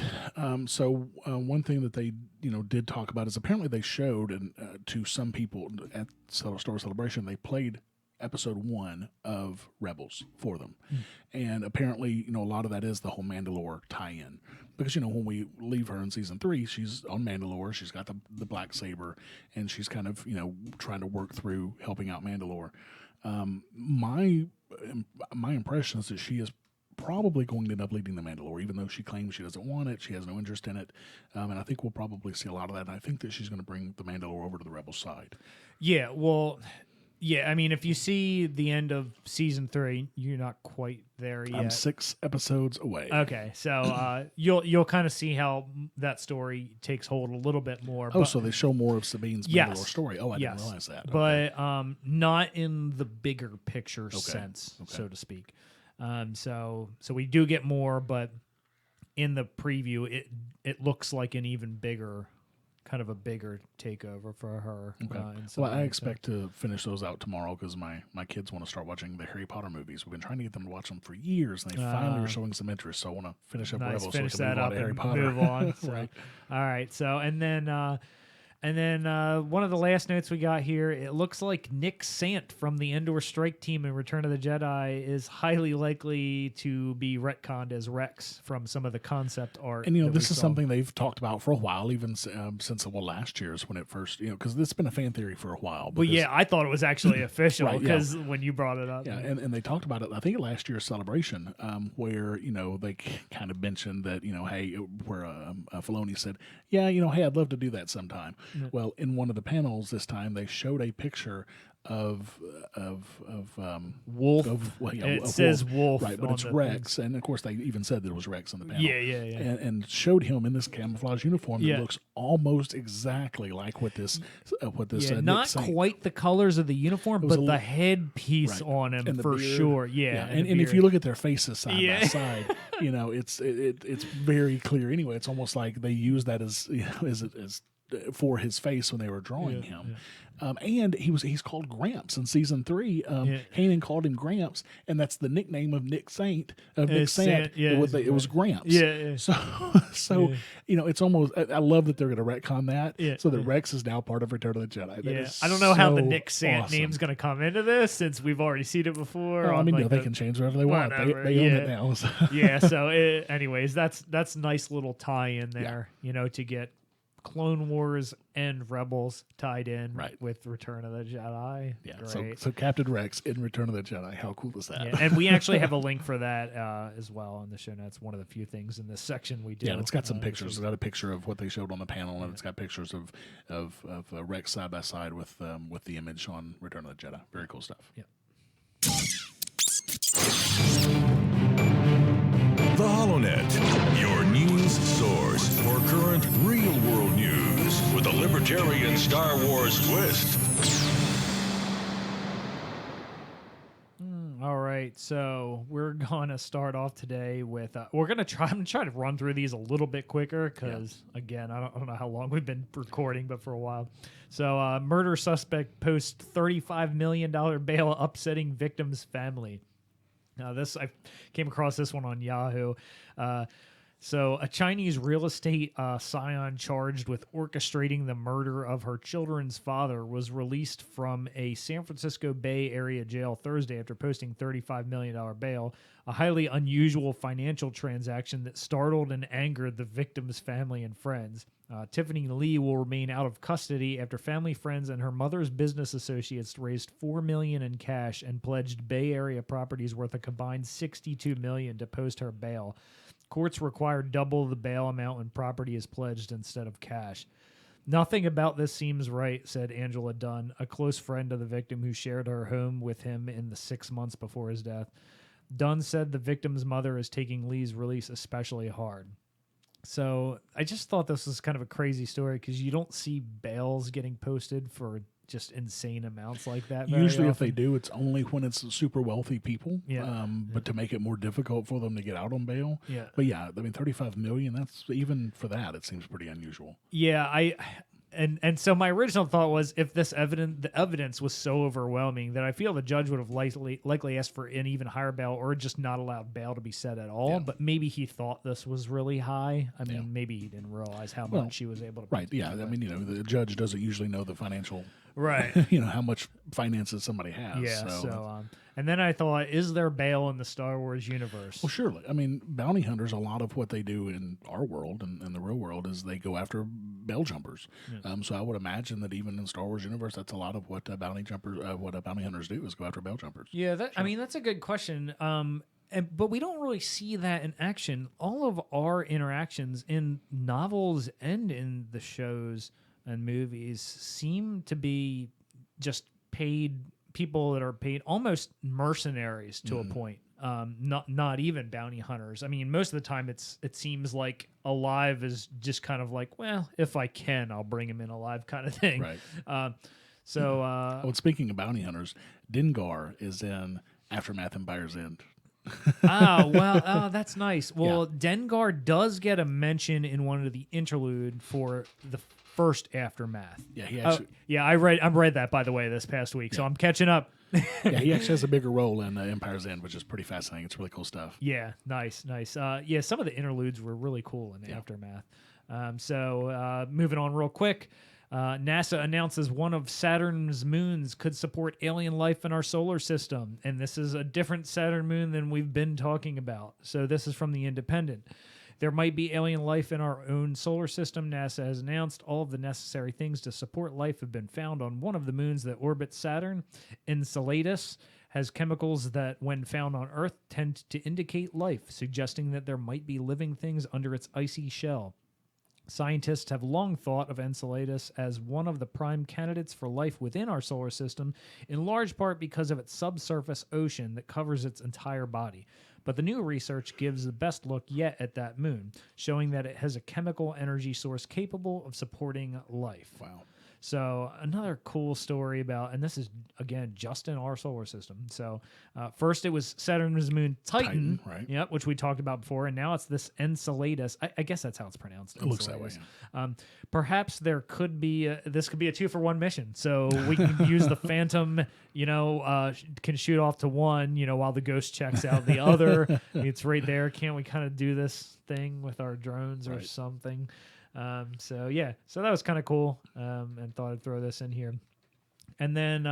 So one thing that they did talk about is apparently they showed and to some people at Star Wars Celebration, they played episode 1 of Rebels for them. And apparently, a lot of that is the whole Mandalore tie-in. Because, when we leave her in season 3, she's on Mandalore, she's got the black saber, and she's kind of, trying to work through helping out Mandalore. My impression is that she is probably going to end up leading the Mandalore, even though she claims she doesn't want it, she has no interest in it. And I think we'll probably see a lot of that. And I think that she's going to bring the Mandalore over to the Rebel side. Yeah, well... Yeah, I mean, if you see the end of season 3, you're not quite there yet. I'm 6 episodes away. Okay, so you'll kind of see how that story takes hold a little bit more. Oh, so they show more of Sabine's Mandalore story. Oh, I didn't realize that. But not in the bigger picture sense, so to speak. So we do get more, but in the preview, it looks like an even bigger. Kind of a bigger takeover for her. Okay. Well, I expect to finish those out tomorrow because my kids want to start watching the Harry Potter movies. We've been trying to get them to watch them for years, and they finally are showing some interest. So I want to finish up Rebels so we can move on to Harry Potter. Move on. So. Right. All right. So and then one of the last notes we got here, it looks like Nick Sant from the Endor Strike Team in Return of the Jedi is highly likely to be retconned as Rex from some of the concept art. And, this is something they've talked about for a while, even since last year's when it first, because it's been a fan theory for a while. Well, yeah, I thought it was actually official because when you brought it up. Yeah, and they talked about it, I think, at last year's Celebration, where, they kind of mentioned that, hey, where Filoni said, yeah, hey, I'd love to do that sometime. Yeah. Well, in one of the panels this time, they showed a picture of Wolf. It says Wolf, right? But it's Rex, and of course they even said that it was Rex in the panel. Yeah. And showed him in this camouflage uniform that looks almost exactly like what this not quite the colors of the uniform, but the headpiece on him for sure. Yeah, and if you look at their faces side by side, it's very clear. Anyway, it's almost like they use that as for his face when they were drawing him. Yeah. And he's called Gramps in season 3. Kanan called him Gramps, and that's the nickname of Nick Sant. It was Gramps. Yeah. So it's almost. I love that they're going to retcon that, so that Rex is now part of Return of the Jedi. I don't know how the Nick Sant name's going to come into this since we've already seen it before. Well, I mean, they can change whatever they want. They own it now. So. So anyways, that's nice little tie in there. To get Clone Wars and Rebels tied in with Return of the Jedi. Yeah, so Captain Rex in Return of the Jedi. How cool is that? Yeah, and we actually have a link for that as well on the show notes. One of the few things in this section we do. Yeah, and it's got some pictures. It's got a picture of what they showed on the panel, and it's got pictures of Rex side by side with the image on Return of the Jedi. Very cool stuff. Yeah. The HoloNet, your news source for current real-world news with a libertarian Star Wars twist. All right, so we're gonna start off today with I'm gonna try to run through these a little bit quicker because again, I don't know how long we've been recording, but for a while. So, murder suspect posts $35 million bail, upsetting victim's family. Now, I came across this one on Yahoo. So, a Chinese real estate scion charged with orchestrating the murder of her children's father was released from a San Francisco Bay Area jail Thursday after posting $35 million bail, a highly unusual financial transaction that startled and angered the victim's family and friends. Tiffany Lee will remain out of custody after family, friends, and her mother's business associates raised $4 million in cash and pledged Bay Area properties worth a combined $62 million to post her bail. Courts require double the bail amount when property is pledged instead of cash. Nothing about this seems right, said Angela Dunn, a close friend of the victim who shared her home with him in the 6 months before his death. Dunn said the victim's mother is taking Lee's release especially hard. So I just thought this was kind of a crazy story because you don't see bails getting posted for just insane amounts like that. Usually, often. if they do, it's only when it's super wealthy people. But to make it more difficult for them to get out on bail. Yeah. But yeah, I mean, $35 million. That's even for that. It seems pretty unusual. Yeah, And so my original thought was if the evidence was so overwhelming that I feel the judge would have likely asked for an even higher bail or just not allowed bail to be set at all. Yeah. But maybe he thought this was really high. I mean, maybe he didn't realize how much she was able to. Right. Yeah. I mean, the judge doesn't usually know the financial. Right. How much finances somebody has. Yeah. So and then I thought, is there bail in the Star Wars universe? Well, surely. I mean, bounty hunters, a lot of what they do in our world and in the real world is they go after bail jumpers. Yeah. So I would imagine that even in Star Wars universe, that's a lot of what bounty hunters do is go after bail jumpers. Yeah. I mean, that's a good question. But we don't really see that in action. All of our interactions in novels and in the shows and movies seem to be just paid people that are paid almost mercenaries to a point. Not even bounty hunters. I mean, most of the time it seems like alive is just kind of like, well, if I can, I'll bring him in alive kind of thing. Right. Speaking of bounty hunters, Dengar is in Aftermath Empire's End. That's nice. Well, yeah. Dengar does get a mention in one of the interlude for the first Aftermath. Yeah, he actually. I read that, by the way, this past week, so I'm catching up. Yeah, he actually has a bigger role in Empire's End, which is pretty fascinating. It's really cool stuff. Yeah, nice. Some of the interludes were really cool in Aftermath. Moving on real quick. NASA announces one of Saturn's moons could support alien life in our solar system, and this is a different Saturn moon than we've been talking about. So this is from The Independent. There might be alien life in our own solar system. NASA has announced all of the necessary things to support life have been found on one of the moons that orbits Saturn. Enceladus has chemicals that, when found on Earth, tend to indicate life, suggesting that there might be living things under its icy shell. Scientists have long thought of Enceladus as one of the prime candidates for life within our solar system, in large part because of its subsurface ocean that covers its entire body. But the new research gives the best look yet at that moon, showing that it has a chemical energy source capable of supporting life. Wow. So another cool story about, and this is, again, just in our solar system. So first it was Saturn's moon Titan, right? Yep, which we talked about before, and now it's this Enceladus. I guess that's how it's pronounced. It looks that way. Yeah. Perhaps there could be, this could be a 2-for-1 mission. So we can use the Phantom, can shoot off to one, while the Ghost checks out the other. It's right there. Can't we kind of do this thing with our drones or something? So that was kind of cool, and thought I'd throw this in here. And then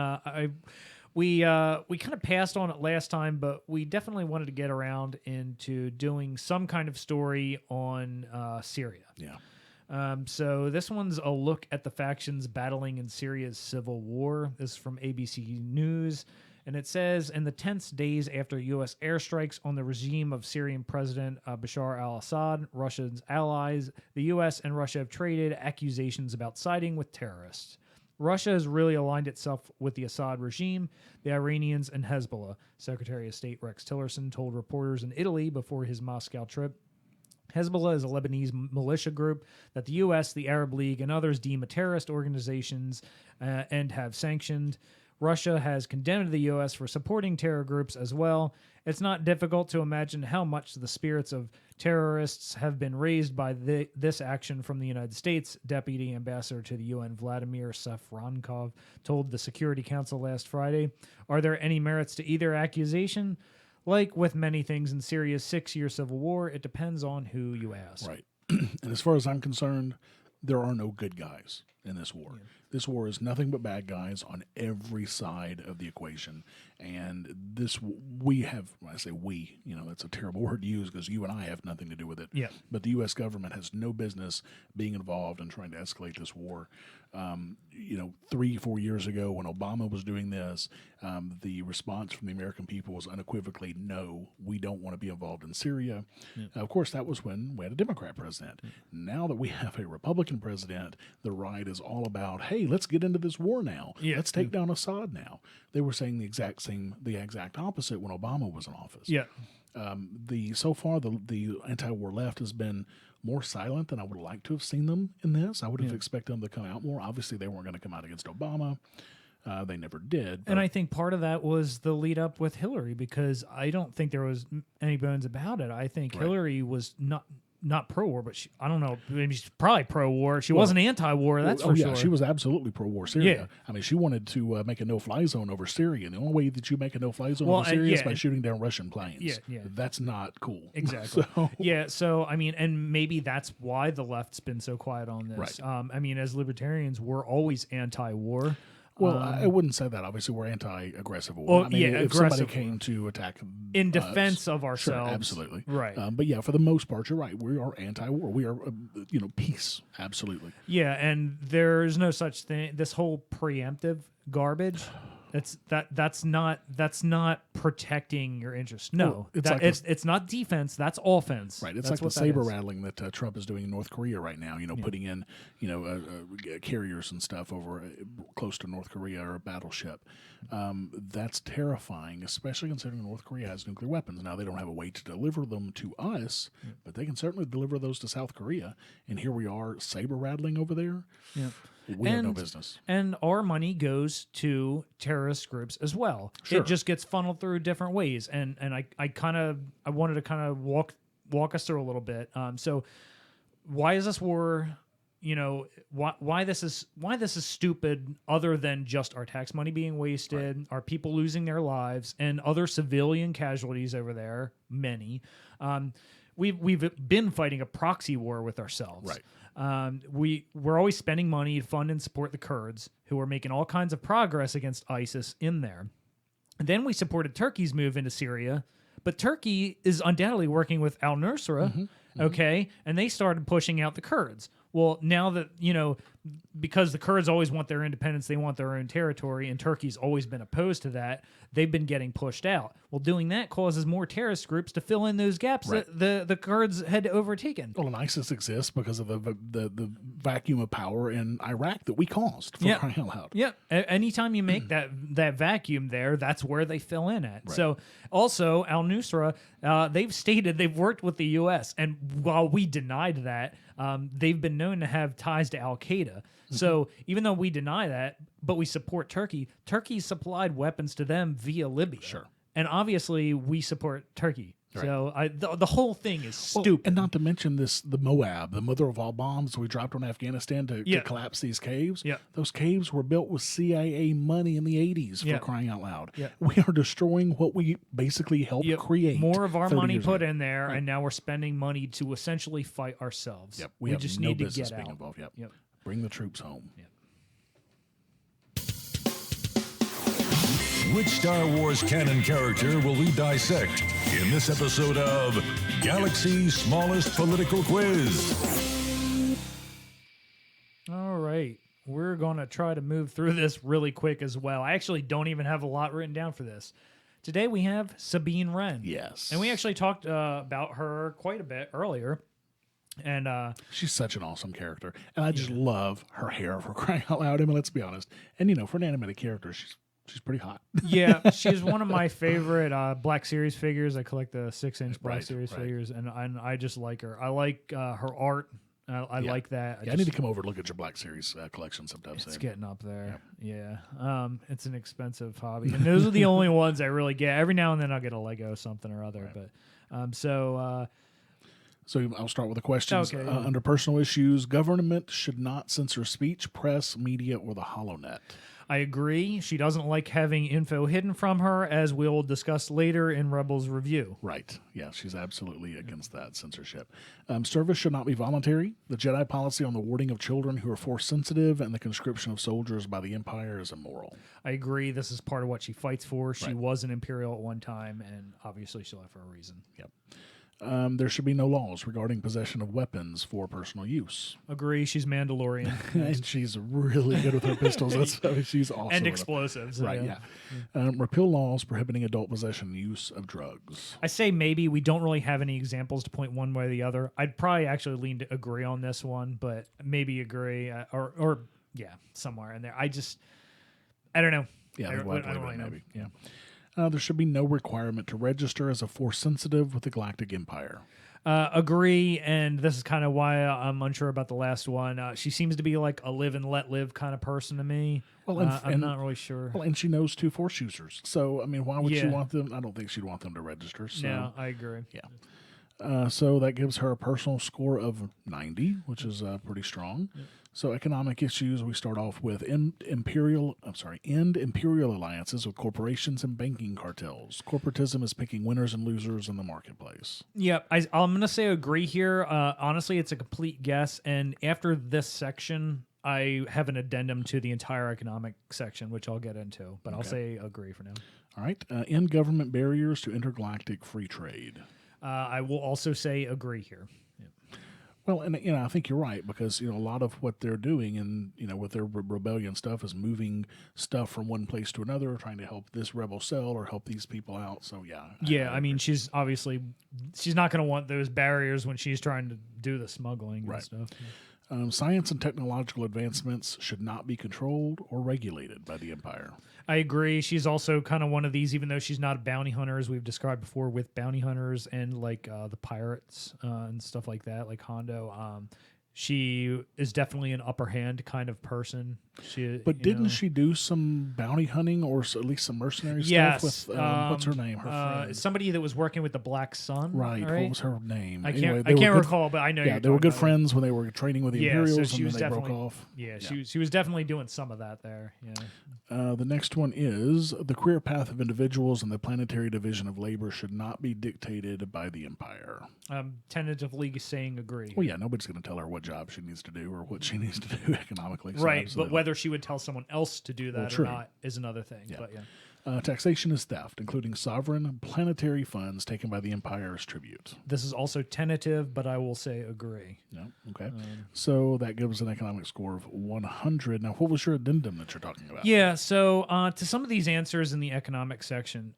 we kind of passed on it last time, but we definitely wanted to get around into doing some kind of story on Syria. Yeah. So this one's a look at the factions battling in Syria's civil war. This is from ABC News. And it says, in the tense days after U.S. airstrikes on the regime of Syrian President Bashar al-Assad, Russia's allies, the U.S. and Russia have traded accusations about siding with terrorists. Russia has really aligned itself with the Assad regime, the Iranians, and Hezbollah, Secretary of State Rex Tillerson told reporters in Italy before his Moscow trip. Hezbollah is a Lebanese militia group that the U.S., the Arab League, and others deem a terrorist organizations and have sanctioned. Russia has condemned the U.S. for supporting terror groups as well. It's not difficult to imagine how much the spirits of terrorists have been raised by this action from the United States. Deputy Ambassador to the UN Vladimir Safronkov told the Security Council last Friday. Are there any merits to either accusation? Like with many things in Syria's 6-year civil war, it depends on who you ask. Right. And as far as I'm concerned, there are no good guys in this war. Yeah. This war is nothing but bad guys on every side of the equation. And we have, when I say we, that's a terrible word to use because you and I have nothing to do with it. Yeah. But the U.S. government has no business being involved in trying to escalate this war. 3-4 years ago when Obama was doing this, the response from the American people was unequivocally, no, we don't want to be involved in Syria. Yeah. Of course, that was when we had a Democrat president. Now that we have a Republican president, the right is all about, hey, let's get into this war now. Yeah. Let's take down Assad now. They were saying the exact opposite when Obama was in office. Yeah. So far, the anti-war left has been more silent than I would like to have seen them in this. I would have expected them to come out more. Obviously, they weren't going to come out against Obama. They never did. And I think part of that was the lead up with Hillary, because I don't think there was any bones about it. I think Hillary was not pro-war, but I don't know. Maybe she's probably pro-war. She wasn't anti-war, that's for sure. She was absolutely pro-war Syria. Yeah. I mean, she wanted to make a no-fly zone over Syria, and the only way that you make a no-fly zone over Syria is by shooting down Russian planes. Yeah. That's not cool. Exactly. So, I mean, and maybe that's why the left's been so quiet on this. Right. I mean, as libertarians, we're always anti-war. Well, I wouldn't say that. Obviously, we're anti-aggressive war. Well, if somebody came to attack in defense of ourselves, sure, absolutely, right. But yeah, for the most part, you're right. We are anti-war. We are, peace. Absolutely. Yeah, and there's no such thing. This whole preemptive garbage. That's not protecting your interests. No, it's not defense. That's offense. Right. It's like the saber rattling that Trump is doing in North Korea right now. Putting in carriers and stuff over close to North Korea or a battleship. That's terrifying, especially considering North Korea has nuclear weapons. Now they don't have a way to deliver them to us, but they can certainly deliver those to South Korea. And here we are saber rattling over there. Yeah. We have no business. And our money goes to terrorist groups as well. Sure. It just gets funneled through different ways. And I wanted to kind of walk us through a little bit. So why is this war, why this is stupid, other than just our tax money being wasted, our people losing their lives, and other civilian casualties over there, many. We've been fighting a proxy war with ourselves. Right. We're always spending money to fund and support the Kurds, who are making all kinds of progress against ISIS in there. And then we supported Turkey's move into Syria, but Turkey is undoubtedly working with al-Nusra, okay, and they started pushing out the Kurds. Well, now that, because the Kurds always want their independence, they want their own territory, and Turkey's always been opposed to that, they've been getting pushed out. Well, doing that causes more terrorist groups to fill in those gaps that the Kurds had overtaken. Well, and ISIS exists because of the vacuum of power in Iraq that we caused, for crying out loud. Yeah. Anytime you make that vacuum there, that's where they fill in at. Right. So, also, al-Nusra, they've stated they've worked with the U.S., and while we denied that, they've been known to have ties to al-Qaeda. So even though we deny that, but we support Turkey, Turkey supplied weapons to them via Libya. Sure. And obviously we support Turkey. Right. So the whole thing is stupid. And not to mention the Moab, the mother of all bombs we dropped on Afghanistan to collapse these caves. Yeah. Those caves were built with CIA money in the 80s, for crying out loud. Yeah. We are destroying what we basically helped create. More of our money put in there, Right. and now we're spending money to essentially fight ourselves. Yep. We have just no need to business get being out. involved. Yep. Yep. Bring the troops home. Yep. Which Star Wars canon character will we dissect in this episode of Galaxy's Smallest Political Quiz? All right. We're going to try to move through this really quick as well. I actually don't even have a lot written down for this. Today we have Sabine Wren. Yes. And we actually talked about her quite a bit earlier. And she's such an awesome character. And I just love her hair, for crying out loud. I mean, let's be honest. And, for an animated character, she's pretty hot. Yeah, she's one of my favorite Black Series figures. I collect the 6-inch Black Series right. figures, and I just like her. I like her art. I like that. I need to come over and look at your Black Series collection sometime soon. It's getting up there. Yeah. It's an expensive hobby. And those are the only ones I really get. Every now and then I'll get a Lego something or other. Right. But so I'll start with the questions. Okay. Under personal issues, government should not censor speech, press, media, or the HoloNet. I agree. She doesn't like having info hidden from her, as we'll discuss later in Rebels Review. Right. Yeah, she's absolutely against that censorship. Service should not be voluntary. The Jedi policy on the warding of children who are force sensitive and the conscription of soldiers by the Empire is immoral. I agree. This is part of what she fights for. She was an Imperial at one time, and obviously she left for a reason. Yep. There should be no laws regarding possession of weapons for personal use. Agree. She's Mandalorian. And she's really good with her pistols. She's awesome. And explosives. Right, yeah. Repeal laws prohibiting adult possession and use of drugs. I say maybe. We don't really have any examples to point one way or the other. I'd probably actually lean to agree on this one, but maybe agree. Or somewhere in there. I don't know. Yeah, I don't really know. Maybe. Yeah. There should be no requirement to register as a force sensitive with the Galactic Empire. Agree, and this is kind of why I'm unsure about the last one. She seems to be like a live and let live kind of person to me. Well, I'm not really sure. Well, and she knows 2 force users. So, I mean, why would she want them? I don't think she'd want them to register. So, no, I agree. Yeah. So that gives her a personal score of 90, which is pretty strong. Yep. So economic issues, we start off with end imperial alliances with corporations and banking cartels. Corporatism is picking winners and losers in the marketplace. Yep, I'm going to say agree here. Honestly, it's a complete guess. And after this section, I have an addendum to the entire economic section, which I'll get into. But I'll say agree for now. All right. End government barriers to intergalactic free trade. I will also say agree here. Well, and I think you're right because a lot of what they're doing and with their rebellion stuff is moving stuff from one place to another, trying to help this rebel sell or help these people out. So I mean, she's not going to want those barriers when she's trying to do the smuggling and stuff. Science and technological advancements should not be controlled or regulated by the Empire. I agree. She's also kind of one of these, even though she's not a bounty hunter, as we've described before, with bounty hunters and like the pirates and stuff like that, like Hondo. She is definitely an upper hand kind of person. But didn't she do some bounty hunting or at least some mercenary stuff with what's her name? Her friend. Somebody that was working with the Black Sun. Right. What was her name? I can't recall, but I know. Yeah, they were good friends when they were training with the Imperials, and then they broke off. Yeah, she was definitely doing some of that there. Yeah. The next one is the career path of individuals and the planetary division of labor should not be dictated by the Empire. Tentatively saying agree. Well, yeah, nobody's going to tell her what job she needs to do or what she needs to do economically. Right, but whether she would tell someone else to do that or not is another thing. Yeah. But taxation is theft, including sovereign planetary funds taken by the Empire as tribute. This is also tentative, but I will say agree. Yeah, okay. So that gives an economic score of 100. Now, what was your addendum that you're talking about? Yeah, so to some of these answers in the economic section,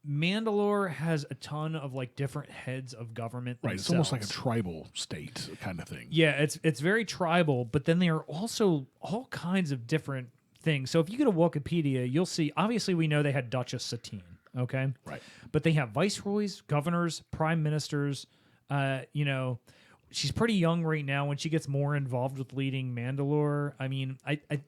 Mandalore has a ton of like different heads of government. Right, it's almost like a tribal state kind of thing. Yeah, it's very tribal, but then there are also all kinds of different things. So if you go to Wikipedia, you'll see, obviously we know they had Duchess Satine, okay? Right. But they have viceroys, governors, prime ministers. She's pretty young right now. When she gets more involved with leading Mandalore, I mean,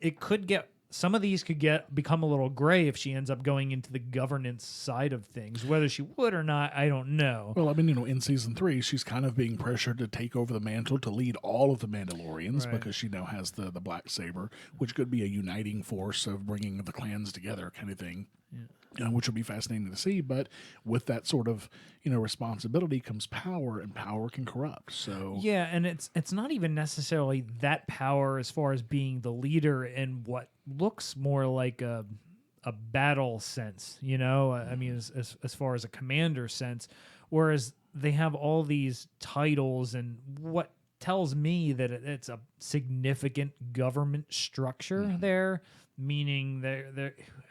it could get... Some of these could become a little gray if she ends up going into the governance side of things. Whether she would or not, I don't know. Well, I mean, in season 3, she's kind of being pressured to take over the mantle to lead all of the Mandalorians because she now has the black saber, which could be a uniting force of bringing the clans together, kind of thing. Yeah. Which would be fascinating to see, but with that sort of responsibility comes power, and power can corrupt. So and it's not even necessarily that power as far as being the leader in what looks more like a battle sense. I mean, as far as a commander sense, whereas they have all these titles, and what tells me that it's a significant government structure there. Meaning,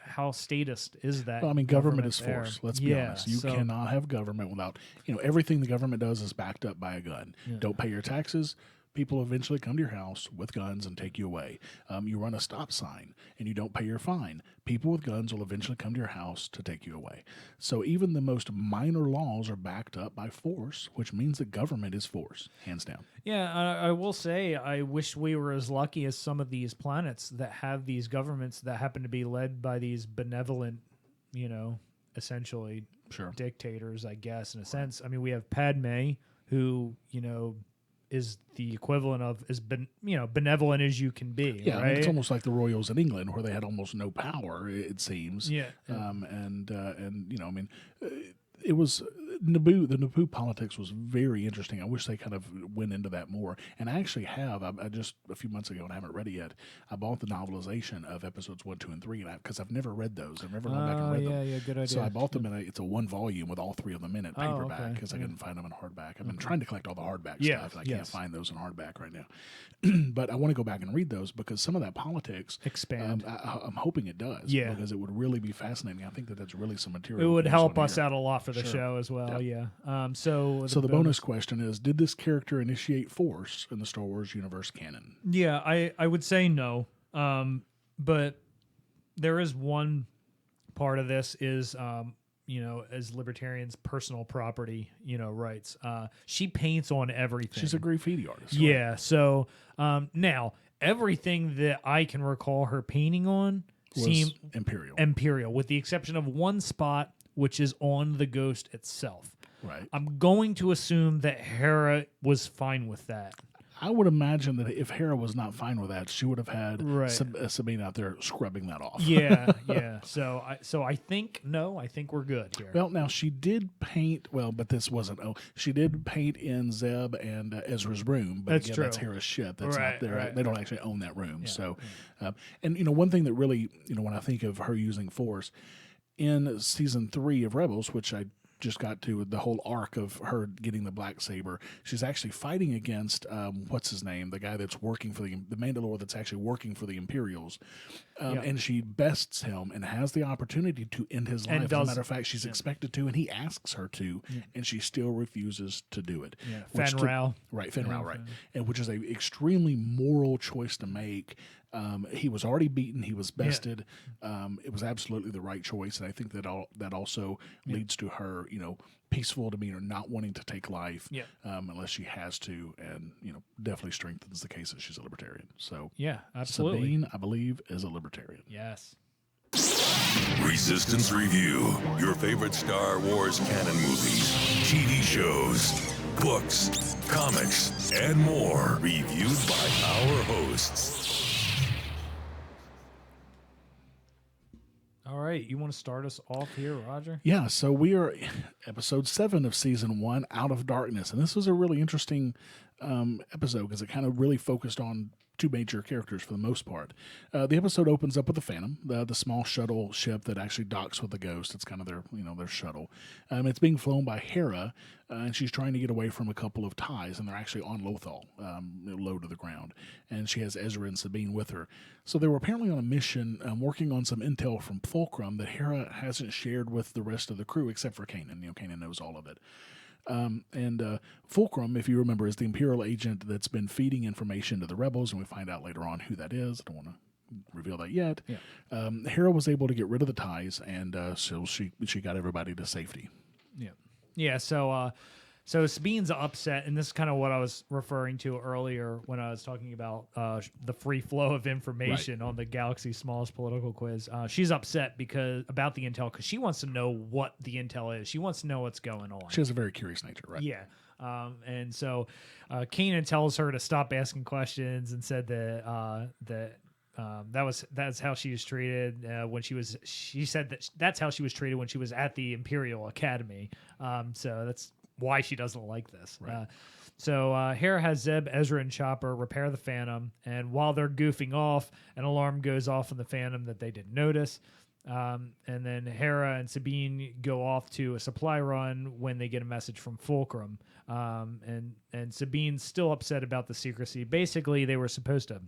how statist is that? Well, I mean, government is force. Let's be honest. You cannot have government without, everything the government does is backed up by a gun. Yeah. Don't pay your taxes, people eventually come to your house with guns and take you away. You run a stop sign and you don't pay your fine. People with guns will eventually come to your house to take you away. So even the most minor laws are backed up by force, which means that government is force, hands down. Yeah, I will say I wish we were as lucky as some of these planets that have these governments that happen to be led by these benevolent, essentially dictators, I guess, in a sense. I mean, we have Padme, who, is the equivalent of benevolent as you can be. Yeah, right? I mean, it's almost like the royals in England, where they had almost no power, it seems. Yeah. It was Naboo. The Naboo politics was very interesting. I wish they kind of went into that more. And I actually have. I just a few months ago, and I haven't read it yet. I bought the novelization of episodes 1, 2, and 3, because I've never read those. I've never gone back and read them. Yeah, good idea. So I bought them it's a 1 volume with all 3 of them in it, paperback, because I couldn't find them in hardback. I've been trying to collect all the hardback stuff, and I can't find those in hardback right now. But I want to go back and read those because some of that politics expand. I'm hoping it does. Yeah, because it would really be fascinating. I think that's really some material. It would help us out a lot for the show as well. Yeah. So the bonus question is: did this character initiate Force in the Star Wars universe canon? Yeah, I would say no. But there is one part of this is as libertarians, personal property, rights. She paints on everything. She's a graffiti artist. Yeah. Right? So now everything that I can recall her painting on seemed Imperial, with the exception of one spot, which is on the ghost itself. Right. I'm going to assume that Hera was fine with that. I would imagine that if Hera was not fine with that, she would have had Sabine out there scrubbing that off. Yeah. So I think we're good here. Well, now she did paint. Well, but this wasn't. She did paint in Zeb and Ezra's room. But that's again, true. That's Hera's ship. That's not there. Right. They don't actually own that room. Yeah. So, and one thing that really, when I think of her using Force in season 3 of Rebels, which I just got to the whole arc of her getting the black saber. She's actually fighting against what's his name, the guy that's working for the Mandalorian that's actually working for the Imperials, and she bests him and has the opportunity to end his life. As a matter of fact, she's expected to, and he asks her to, and she still refuses to do it. Yeah, Fenn Rau, right, and which is a extremely moral choice to make. He was already beaten. He was bested. It was absolutely the right choice, and I think that also leads to her, peaceful demeanor, not wanting to take life unless she has to, and definitely strengthens the case that she's a libertarian. So yeah, absolutely. Sabine, I believe, is a libertarian. Yes. Resistance Review, your favorite Star Wars canon movies, TV shows, books, comics, and more, reviewed by our hosts. All right, you want to start us off here, Roger? Yeah, so we are episode 7 of season 1, Out of Darkness, and this was a really interesting episode because it kind of really focused on 2 major characters for the most part. The episode opens up with the Phantom, the small shuttle ship that actually docks with the Ghost. It's kind of their shuttle. It's being flown by Hera, and she's trying to get away from a couple of ties, and they're actually on Lothal, low to the ground. And she has Ezra and Sabine with her. So they were apparently on a mission working on some intel from Fulcrum that Hera hasn't shared with the rest of the crew, except for Kanan. Kanan knows all of it. Fulcrum, if you remember, is the Imperial agent that's been feeding information to the rebels, and we find out later on who that is. I don't want to reveal that yet. Yeah. Hera was able to get rid of the ties, and so she got everybody to safety. Yeah. So Sabine's upset, and this is kind of what I was referring to earlier when I was talking about the free flow of information on the Galaxy's Smallest Political Quiz. She's upset about the intel because she wants to know what the intel is. She wants to know what's going on. She has a very curious nature, right? Yeah. And so Kanan tells her to stop asking questions and said that's how she was treated when she said that's how she was treated when she was at the Imperial Academy. So that's why she doesn't like this. Right. So Hera has Zeb, Ezra, and Chopper repair the Phantom, and while they're goofing off, an alarm goes off in the Phantom that they didn't notice. And then Hera and Sabine go off to a supply run when they get a message from Fulcrum. And Sabine's still upset about the secrecy. Basically, they were supposed to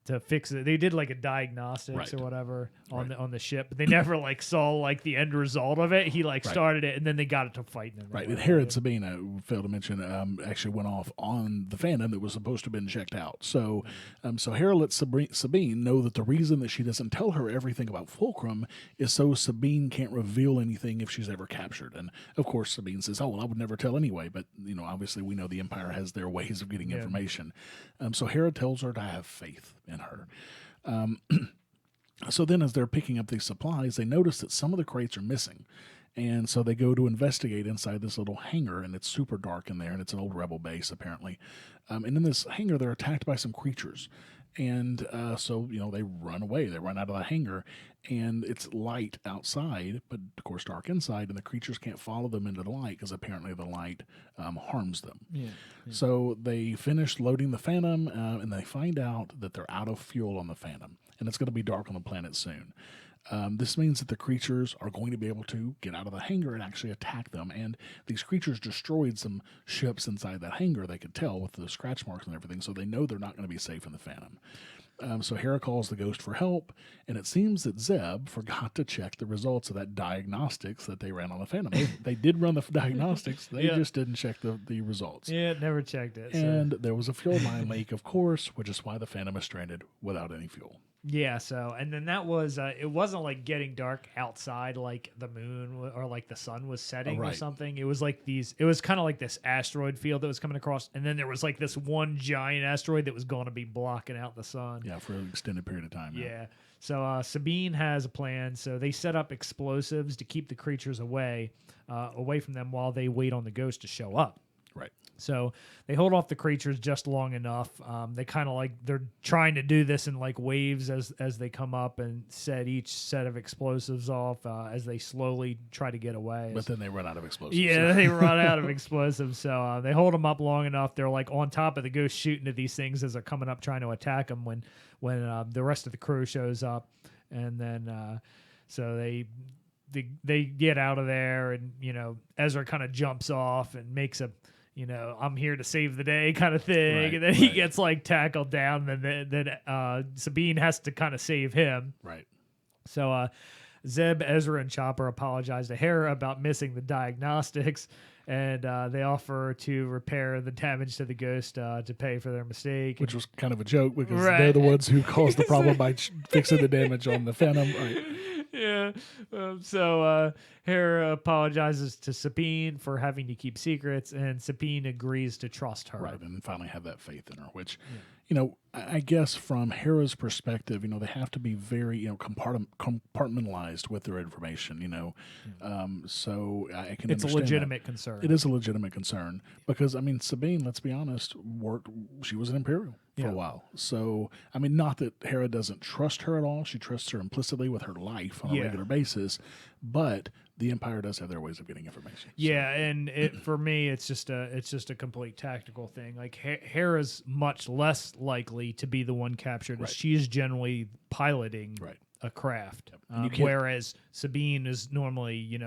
to fix it. They did like a diagnostics or whatever on the ship, but they never like saw like the end result of it. He like started it, and then they got it to fighting. Right, and Hera and Sabine, failed to mention, actually went off on the Phantom that was supposed to have been checked out. So, so Hera lets Sabine know that the reason that she doesn't tell her everything about Fulcrum is so Sabine can't reveal anything if she's ever captured. And of course, Sabine says, "Oh well, I would never tell anyway." But obviously, we know the Empire has their ways of getting information. So Hera tells her to have faith in her. So then as they're picking up these supplies, they notice that some of the crates are missing. And so they go to investigate inside this little hangar, and it's super dark in there, and it's an old rebel base, apparently. And in this hangar, they're attacked by some creatures. And so, they run away. They run out of the hangar, and it's light outside, but of course dark inside, and the creatures can't follow them into the light because apparently the light harms them. So they finish loading the Phantom, and they find out that they're out of fuel on the Phantom, and it's going to be dark on the planet soon. This means that the creatures are going to be able to get out of the hangar and actually attack them. And these creatures destroyed some ships inside that hangar, they could tell with the scratch marks and everything, so they know they're not going to be safe in the Phantom. So Hera calls the Ghost for help, and it seems that Zeb forgot to check the results of that diagnostics that they ran on the Phantom. They did run the diagnostics, they just didn't check the results. Yeah, never checked it. And there was a fuel line leak, of course, which is why the Phantom is stranded without any fuel. Yeah, so, and then that was, it wasn't like getting dark outside like the moon or like the sun was setting or something. It was like it was kind of like this asteroid field that was coming across, and then there was like this one giant asteroid that was going to be blocking out the sun. Yeah, for an extended period of time. Yeah. So Sabine has a plan. So they set up explosives to keep the creatures away from them while they wait on the Ghost to show up. Right. So they hold off the creatures just long enough. They kind of they're trying to do this in like waves as they come up and set each set of explosives off as they slowly try to get away. But then they run out of explosives. Yeah, they run out of explosives. So they hold them up long enough. They're like on top of the Ghost shooting at these things as they're coming up trying to attack them when the rest of the crew shows up. And then so they get out of there, and Ezra kind of jumps off and makes a I'm here to save the day kind of thing. Right, and then he gets like tackled down, and then Sabine has to kind of save him. Right. So Zeb, Ezra, and Chopper apologize to Hera about missing the diagnostics, and they offer to repair the damage to the Ghost to pay for their mistake. Which was kind of a joke because they're the ones who caused the problem by fixing the damage on the Phantom. Right. Yeah. So Hera apologizes to Sabine for having to keep secrets, and Sabine agrees to trust her. Right, and finally have that faith in her, which, I guess from Hera's perspective, they have to be very, compartmentalized with their information, so I can It's understand a legitimate that. concern. It is a legitimate concern because, Sabine, let's be honest, she was an Imperial for a while. So, not that Hera doesn't trust her at all. She trusts her implicitly with her life on a regular basis, but the Empire does have their ways of getting information. Yeah, and for me, it's just a complete tactical thing. Like Hera's much less likely to be the one captured, as she is generally piloting a craft, whereas Sabine is normally,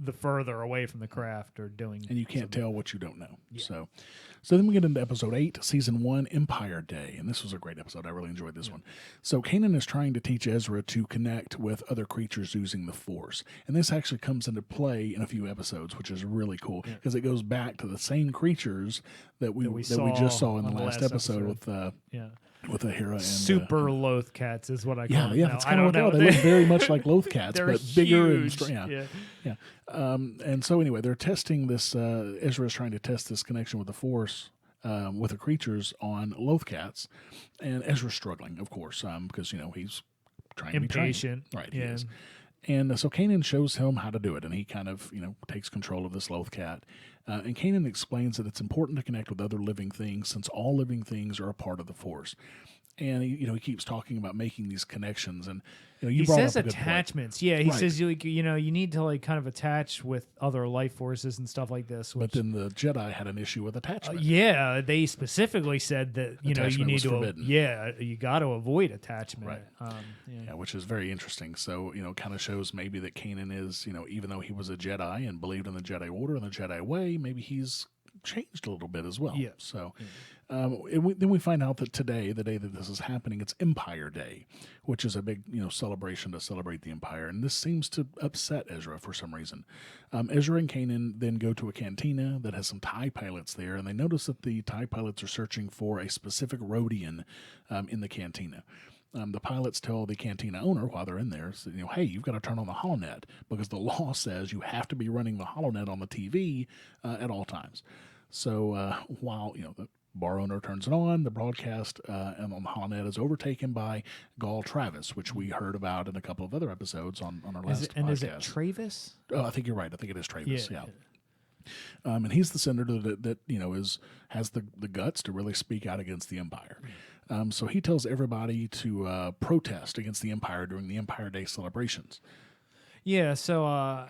the further away from the craft or doing. And you can't tell what you don't know. Yeah. So then we get into episode 8, season 1, Empire Day, and this was a great episode. I really enjoyed this one. So Kanan is trying to teach Ezra to connect with other creatures using the Force, and this actually comes into play in a few episodes, which is really cool because it goes back to the same creatures that we just saw in the last episode with the Hera and super loath cats is what I call them. Yeah, that's kind of what they are. They look very much like loth cats, but bigger and yeah. And so anyway, they're testing this. Ezra is trying to test this connection with the Force with the creatures on loth cats, and Ezra's struggling, of course, because he's trying to be impatient. Right, he is. And so Kanan shows him how to do it, and he kind of, takes control of this loth cat. And Kanan explains that it's important to connect with other living things since all living things are a part of the Force. And he keeps talking about making these connections, and he says attachments. Yeah, he says you need to kind of attach with other life forces and stuff like this. But then the Jedi had an issue with attachment. They specifically said that you need to forbidden. You got to avoid attachment. Right. Which is very interesting. So kind of shows maybe that Kanan is even though he was a Jedi and believed in the Jedi Order and the Jedi way, maybe he's changed a little bit as well. Yeah. So then we find out that today, the day that this is happening, it's Empire Day, which is a big celebration to celebrate the Empire. And this seems to upset Ezra for some reason. Ezra and Kanan then go to a cantina that has some TIE pilots there, and they notice that the TIE pilots are searching for a specific Rodian in the cantina. The pilots tell the cantina owner while they're in there, hey, you've got to turn on the holonet because the law says you have to be running the holonet on the TV at all times. So while the bar owner turns it on, the broadcast and on the holonet is overtaken by Gall Travis, which we heard about in a couple of other episodes on our last podcast. And is it Travis? Oh, I think you're right. I think it is Travis. Yeah. And he's the senator that has the guts to really speak out against the Empire. So he tells everybody to protest against the Empire during the Empire Day celebrations. Yeah. So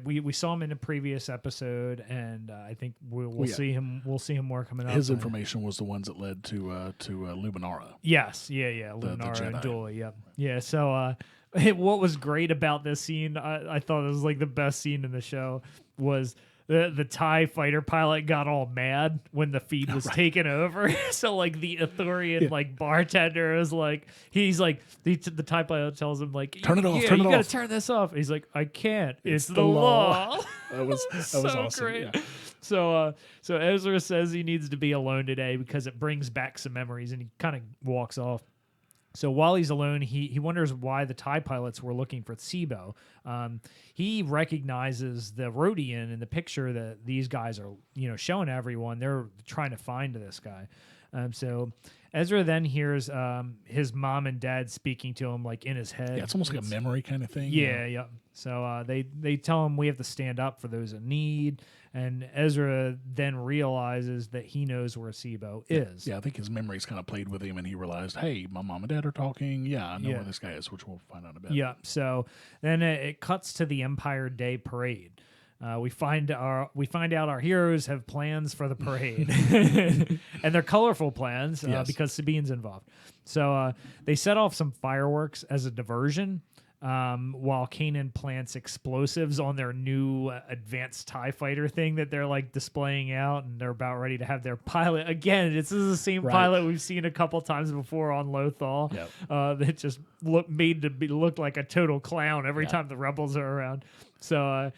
we saw him in a previous episode, and I think we'll see him. We'll see him more coming up. His information was the ones that led to Luminara. Yes. Yeah. Luminara and Dooley. Yeah. Yeah. So what was great about this scene, I thought it was like the best scene in the show, was the TIE fighter pilot got all mad when the feed was taken over. So like the Ithorian like bartender is like, he's like, the TIE pilot tells him like, turn it off, you gotta turn this off. He's like, I can't. It's the law. That was so awesome. Great. Yeah. So Ezra says he needs to be alone today because it brings back some memories, and he kind of walks off. So while he's alone, he wonders why the TIE pilots were looking for Sibo. He recognizes the Rodian in the picture that these guys are, showing everyone. They're trying to find this guy. So Ezra then hears his mom and dad speaking to him like in his head. Yeah, it's almost like a memory kind of thing. Yeah. So they tell him we have to stand up for those in need. And Ezra then realizes that he knows where Sibo is. Yeah, I think his memories kind of played with him, and he realized, hey, my mom and dad are talking. Yeah, I know where this guy is, which we'll find out in a bit. Yeah, so then it cuts to the Empire Day Parade. We find out our heroes have plans for the parade, and they're colorful plans because Sabine's involved. So they set off some fireworks as a diversion. While Kanan plants explosives on their new advanced TIE fighter thing that they're like displaying out, and they're about ready to have their pilot again. This is the same pilot we've seen a couple times before on Lothal. That just looked like a total clown every time the rebels are around. So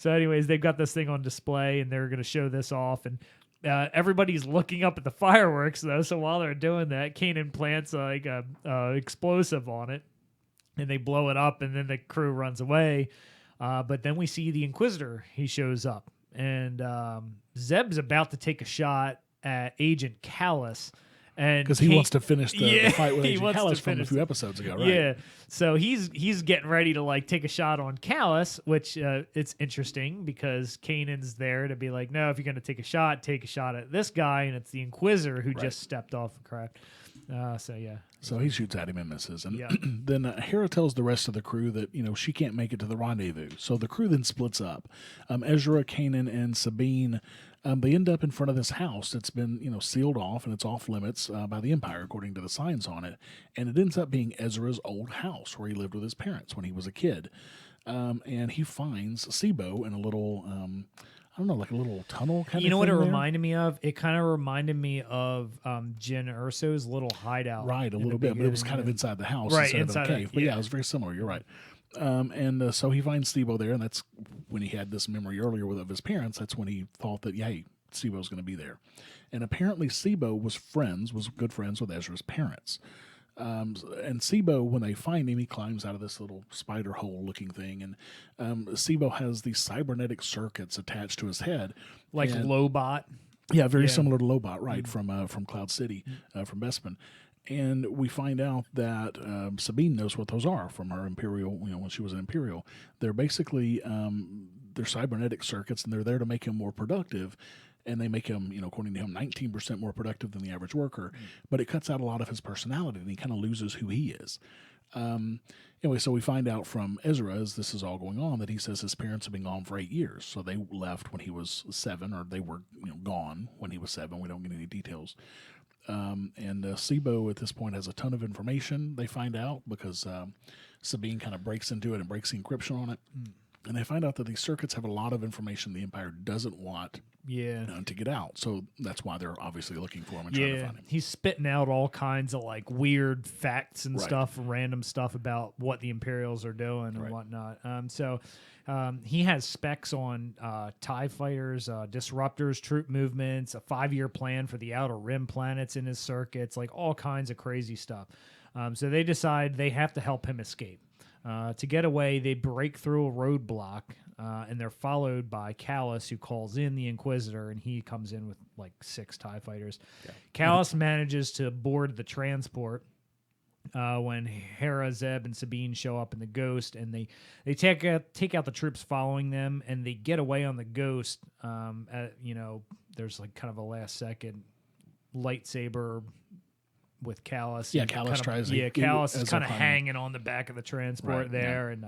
anyways, they've got this thing on display, and they're going to show this off, and everybody's looking up at the fireworks though. So while they're doing that, Kanan plants like a explosive on it. And they blow it up, and then the crew runs away. But then we see the Inquisitor. He shows up. And Zeb's about to take a shot at Agent Callus. Because he wants to finish the fight with Agent Callus from a few episodes ago, right? Yeah. So he's getting ready to like take a shot on Callus, which it's interesting because Kanan's there to be like, no, if you're going to take a shot at this guy. And it's the Inquisitor who just stepped off the craft. So he shoots at him and misses. And then Hera tells the rest of the crew that, she can't make it to the rendezvous. So the crew then splits up. Ezra, Kanan, and Sabine, they end up in front of this house that's been, sealed off, and it's off limits by the Empire, according to the signs on it. And it ends up being Ezra's old house where he lived with his parents when he was a kid. And he finds Sibo in a little... like a little tunnel kind of thing. You know what it reminded me of? It kind of reminded me of Jyn Erso's little hideout. Right, a little bit, but it was kind of inside the house instead of a cave. But yeah, it was very similar. You're right. And so he finds Sibo there, and that's when he had this memory earlier of his parents. That's when he thought that, hey, Sibo's going to be there. And apparently Sibo was good friends with Ezra's parents. And Sibo, when they find him, he climbs out of this little spider hole looking thing, and Sibo has these cybernetic circuits attached to his head, like Lobot. Yeah, very similar to Lobot, right? From Cloud City, from Bespin. And we find out that Sabine knows what those are from her Imperial. When she was an Imperial, they're basically they're cybernetic circuits, and they're there to make him more productive. And they make him, according to him, 19% more productive than the average worker. But it cuts out a lot of his personality, and he kind of loses who he is. Anyway, so we find out from Ezra, as this is all going on, that he says his parents have been gone for 8 years. So they left when he was 7, or they were gone when he was 7. We don't get any details. And Sibo at this point has a ton of information, they find out, because Sabine kind of breaks into it and breaks the encryption on it. And they find out that these circuits have a lot of information the Empire doesn't want to get out. So that's why they're obviously looking for him and trying to find him. He's spitting out all kinds of like weird facts and stuff, random stuff about what the Imperials are doing and whatnot. So he has specs on TIE fighters, disruptors, troop movements, a 5-year plan for the Outer Rim planets in his circuits, like all kinds of crazy stuff. So they decide they have to help him escape. To get away, they break through a roadblock, and they're followed by Kallus, who calls in the Inquisitor, and he comes in with like 6 TIE fighters. Yeah. Kallus manages to board the transport when Hera, Zeb, and Sabine show up in the Ghost, and they take out the troops following them, and they get away on the Ghost. There's like kind of a last-second lightsaber with Kallus. Yeah, Kallus tries. Kallus is kind of hanging on the back of the transport there, and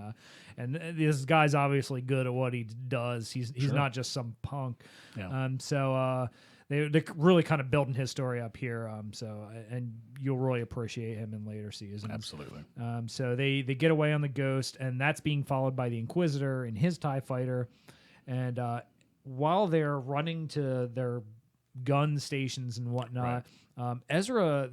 this guy's obviously good at what he does. He's not just some punk. Yeah. They're really kind of building his story up here. And you'll really appreciate him in later seasons. Absolutely. So they get away on the Ghost, and that's being followed by the Inquisitor and his TIE fighter. And while they're running to their gun stations and whatnot, Ezra,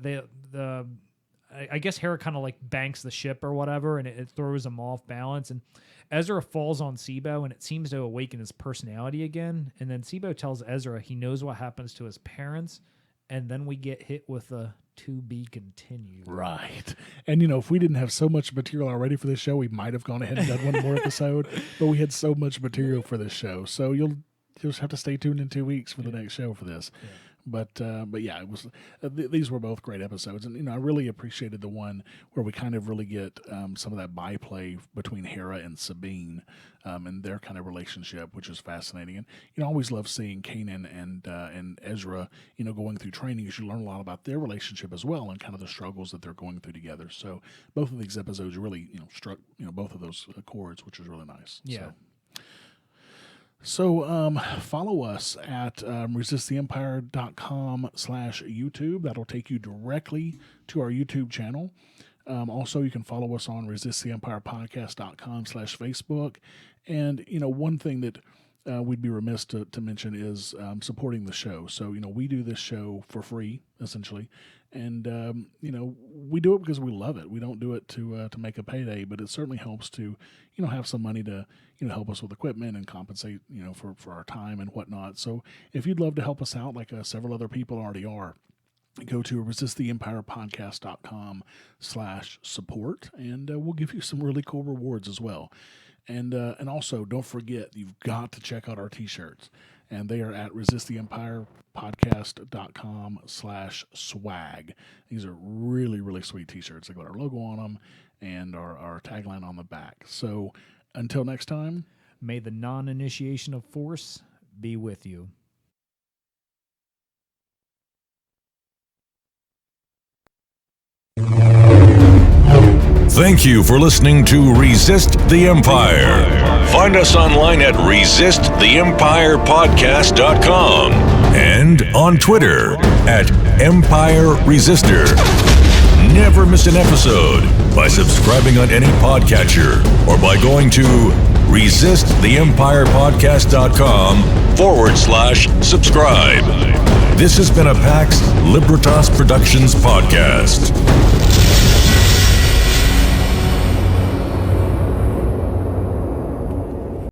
I guess Hera kind of like banks the ship or whatever, and it throws him off balance. And Ezra falls on Sibo, and it seems to awaken his personality again. And then Sibo tells Ezra he knows what happens to his parents, and then we get hit with a to be continued. Right. And, if we didn't have so much material already for this show, we might have gone ahead and done one more episode, but we had so much material for this show. So you'll just have to stay tuned in 2 weeks for the next show for this. Yeah. But yeah, it was. These were both great episodes, and I really appreciated the one where we kind of really get some of that byplay between Hera and Sabine, and their kind of relationship, which is fascinating. And I always love seeing Kanan and Ezra, going through training, because you learn a lot about their relationship as well, and kind of the struggles that they're going through together. So both of these episodes really, struck both of those chords, which was really nice. Yeah. So follow us at resisttheempire.com/YouTube. That'll take you directly to our YouTube channel. Also, you can follow us on resisttheempirepodcast.com/Facebook. And, one thing that we'd be remiss to mention is supporting the show. So, we do this show for free, essentially. And, we do it because we love it. We don't do it to make a payday, but it certainly helps to, have some money to, help us with equipment and compensate, for our time and whatnot. So if you'd love to help us out, like several other people already are, go to resisttheempirepodcast.com/support, and we'll give you some really cool rewards as well. And also, don't forget, you've got to check out our t-shirts. And they are at resisttheempirepodcast.com/swag. These are really, really sweet t-shirts. They got our logo on them and our tagline on the back. So until next time, may the non-initiation of Force be with you. Thank you for listening to Resist the Empire. Find us online at resisttheempirepodcast.com and on Twitter at Empire Resistor. Never miss an episode by subscribing on any podcatcher or by going to resisttheempirepodcast.com/subscribe. This has been a PAX Libertas Productions podcast.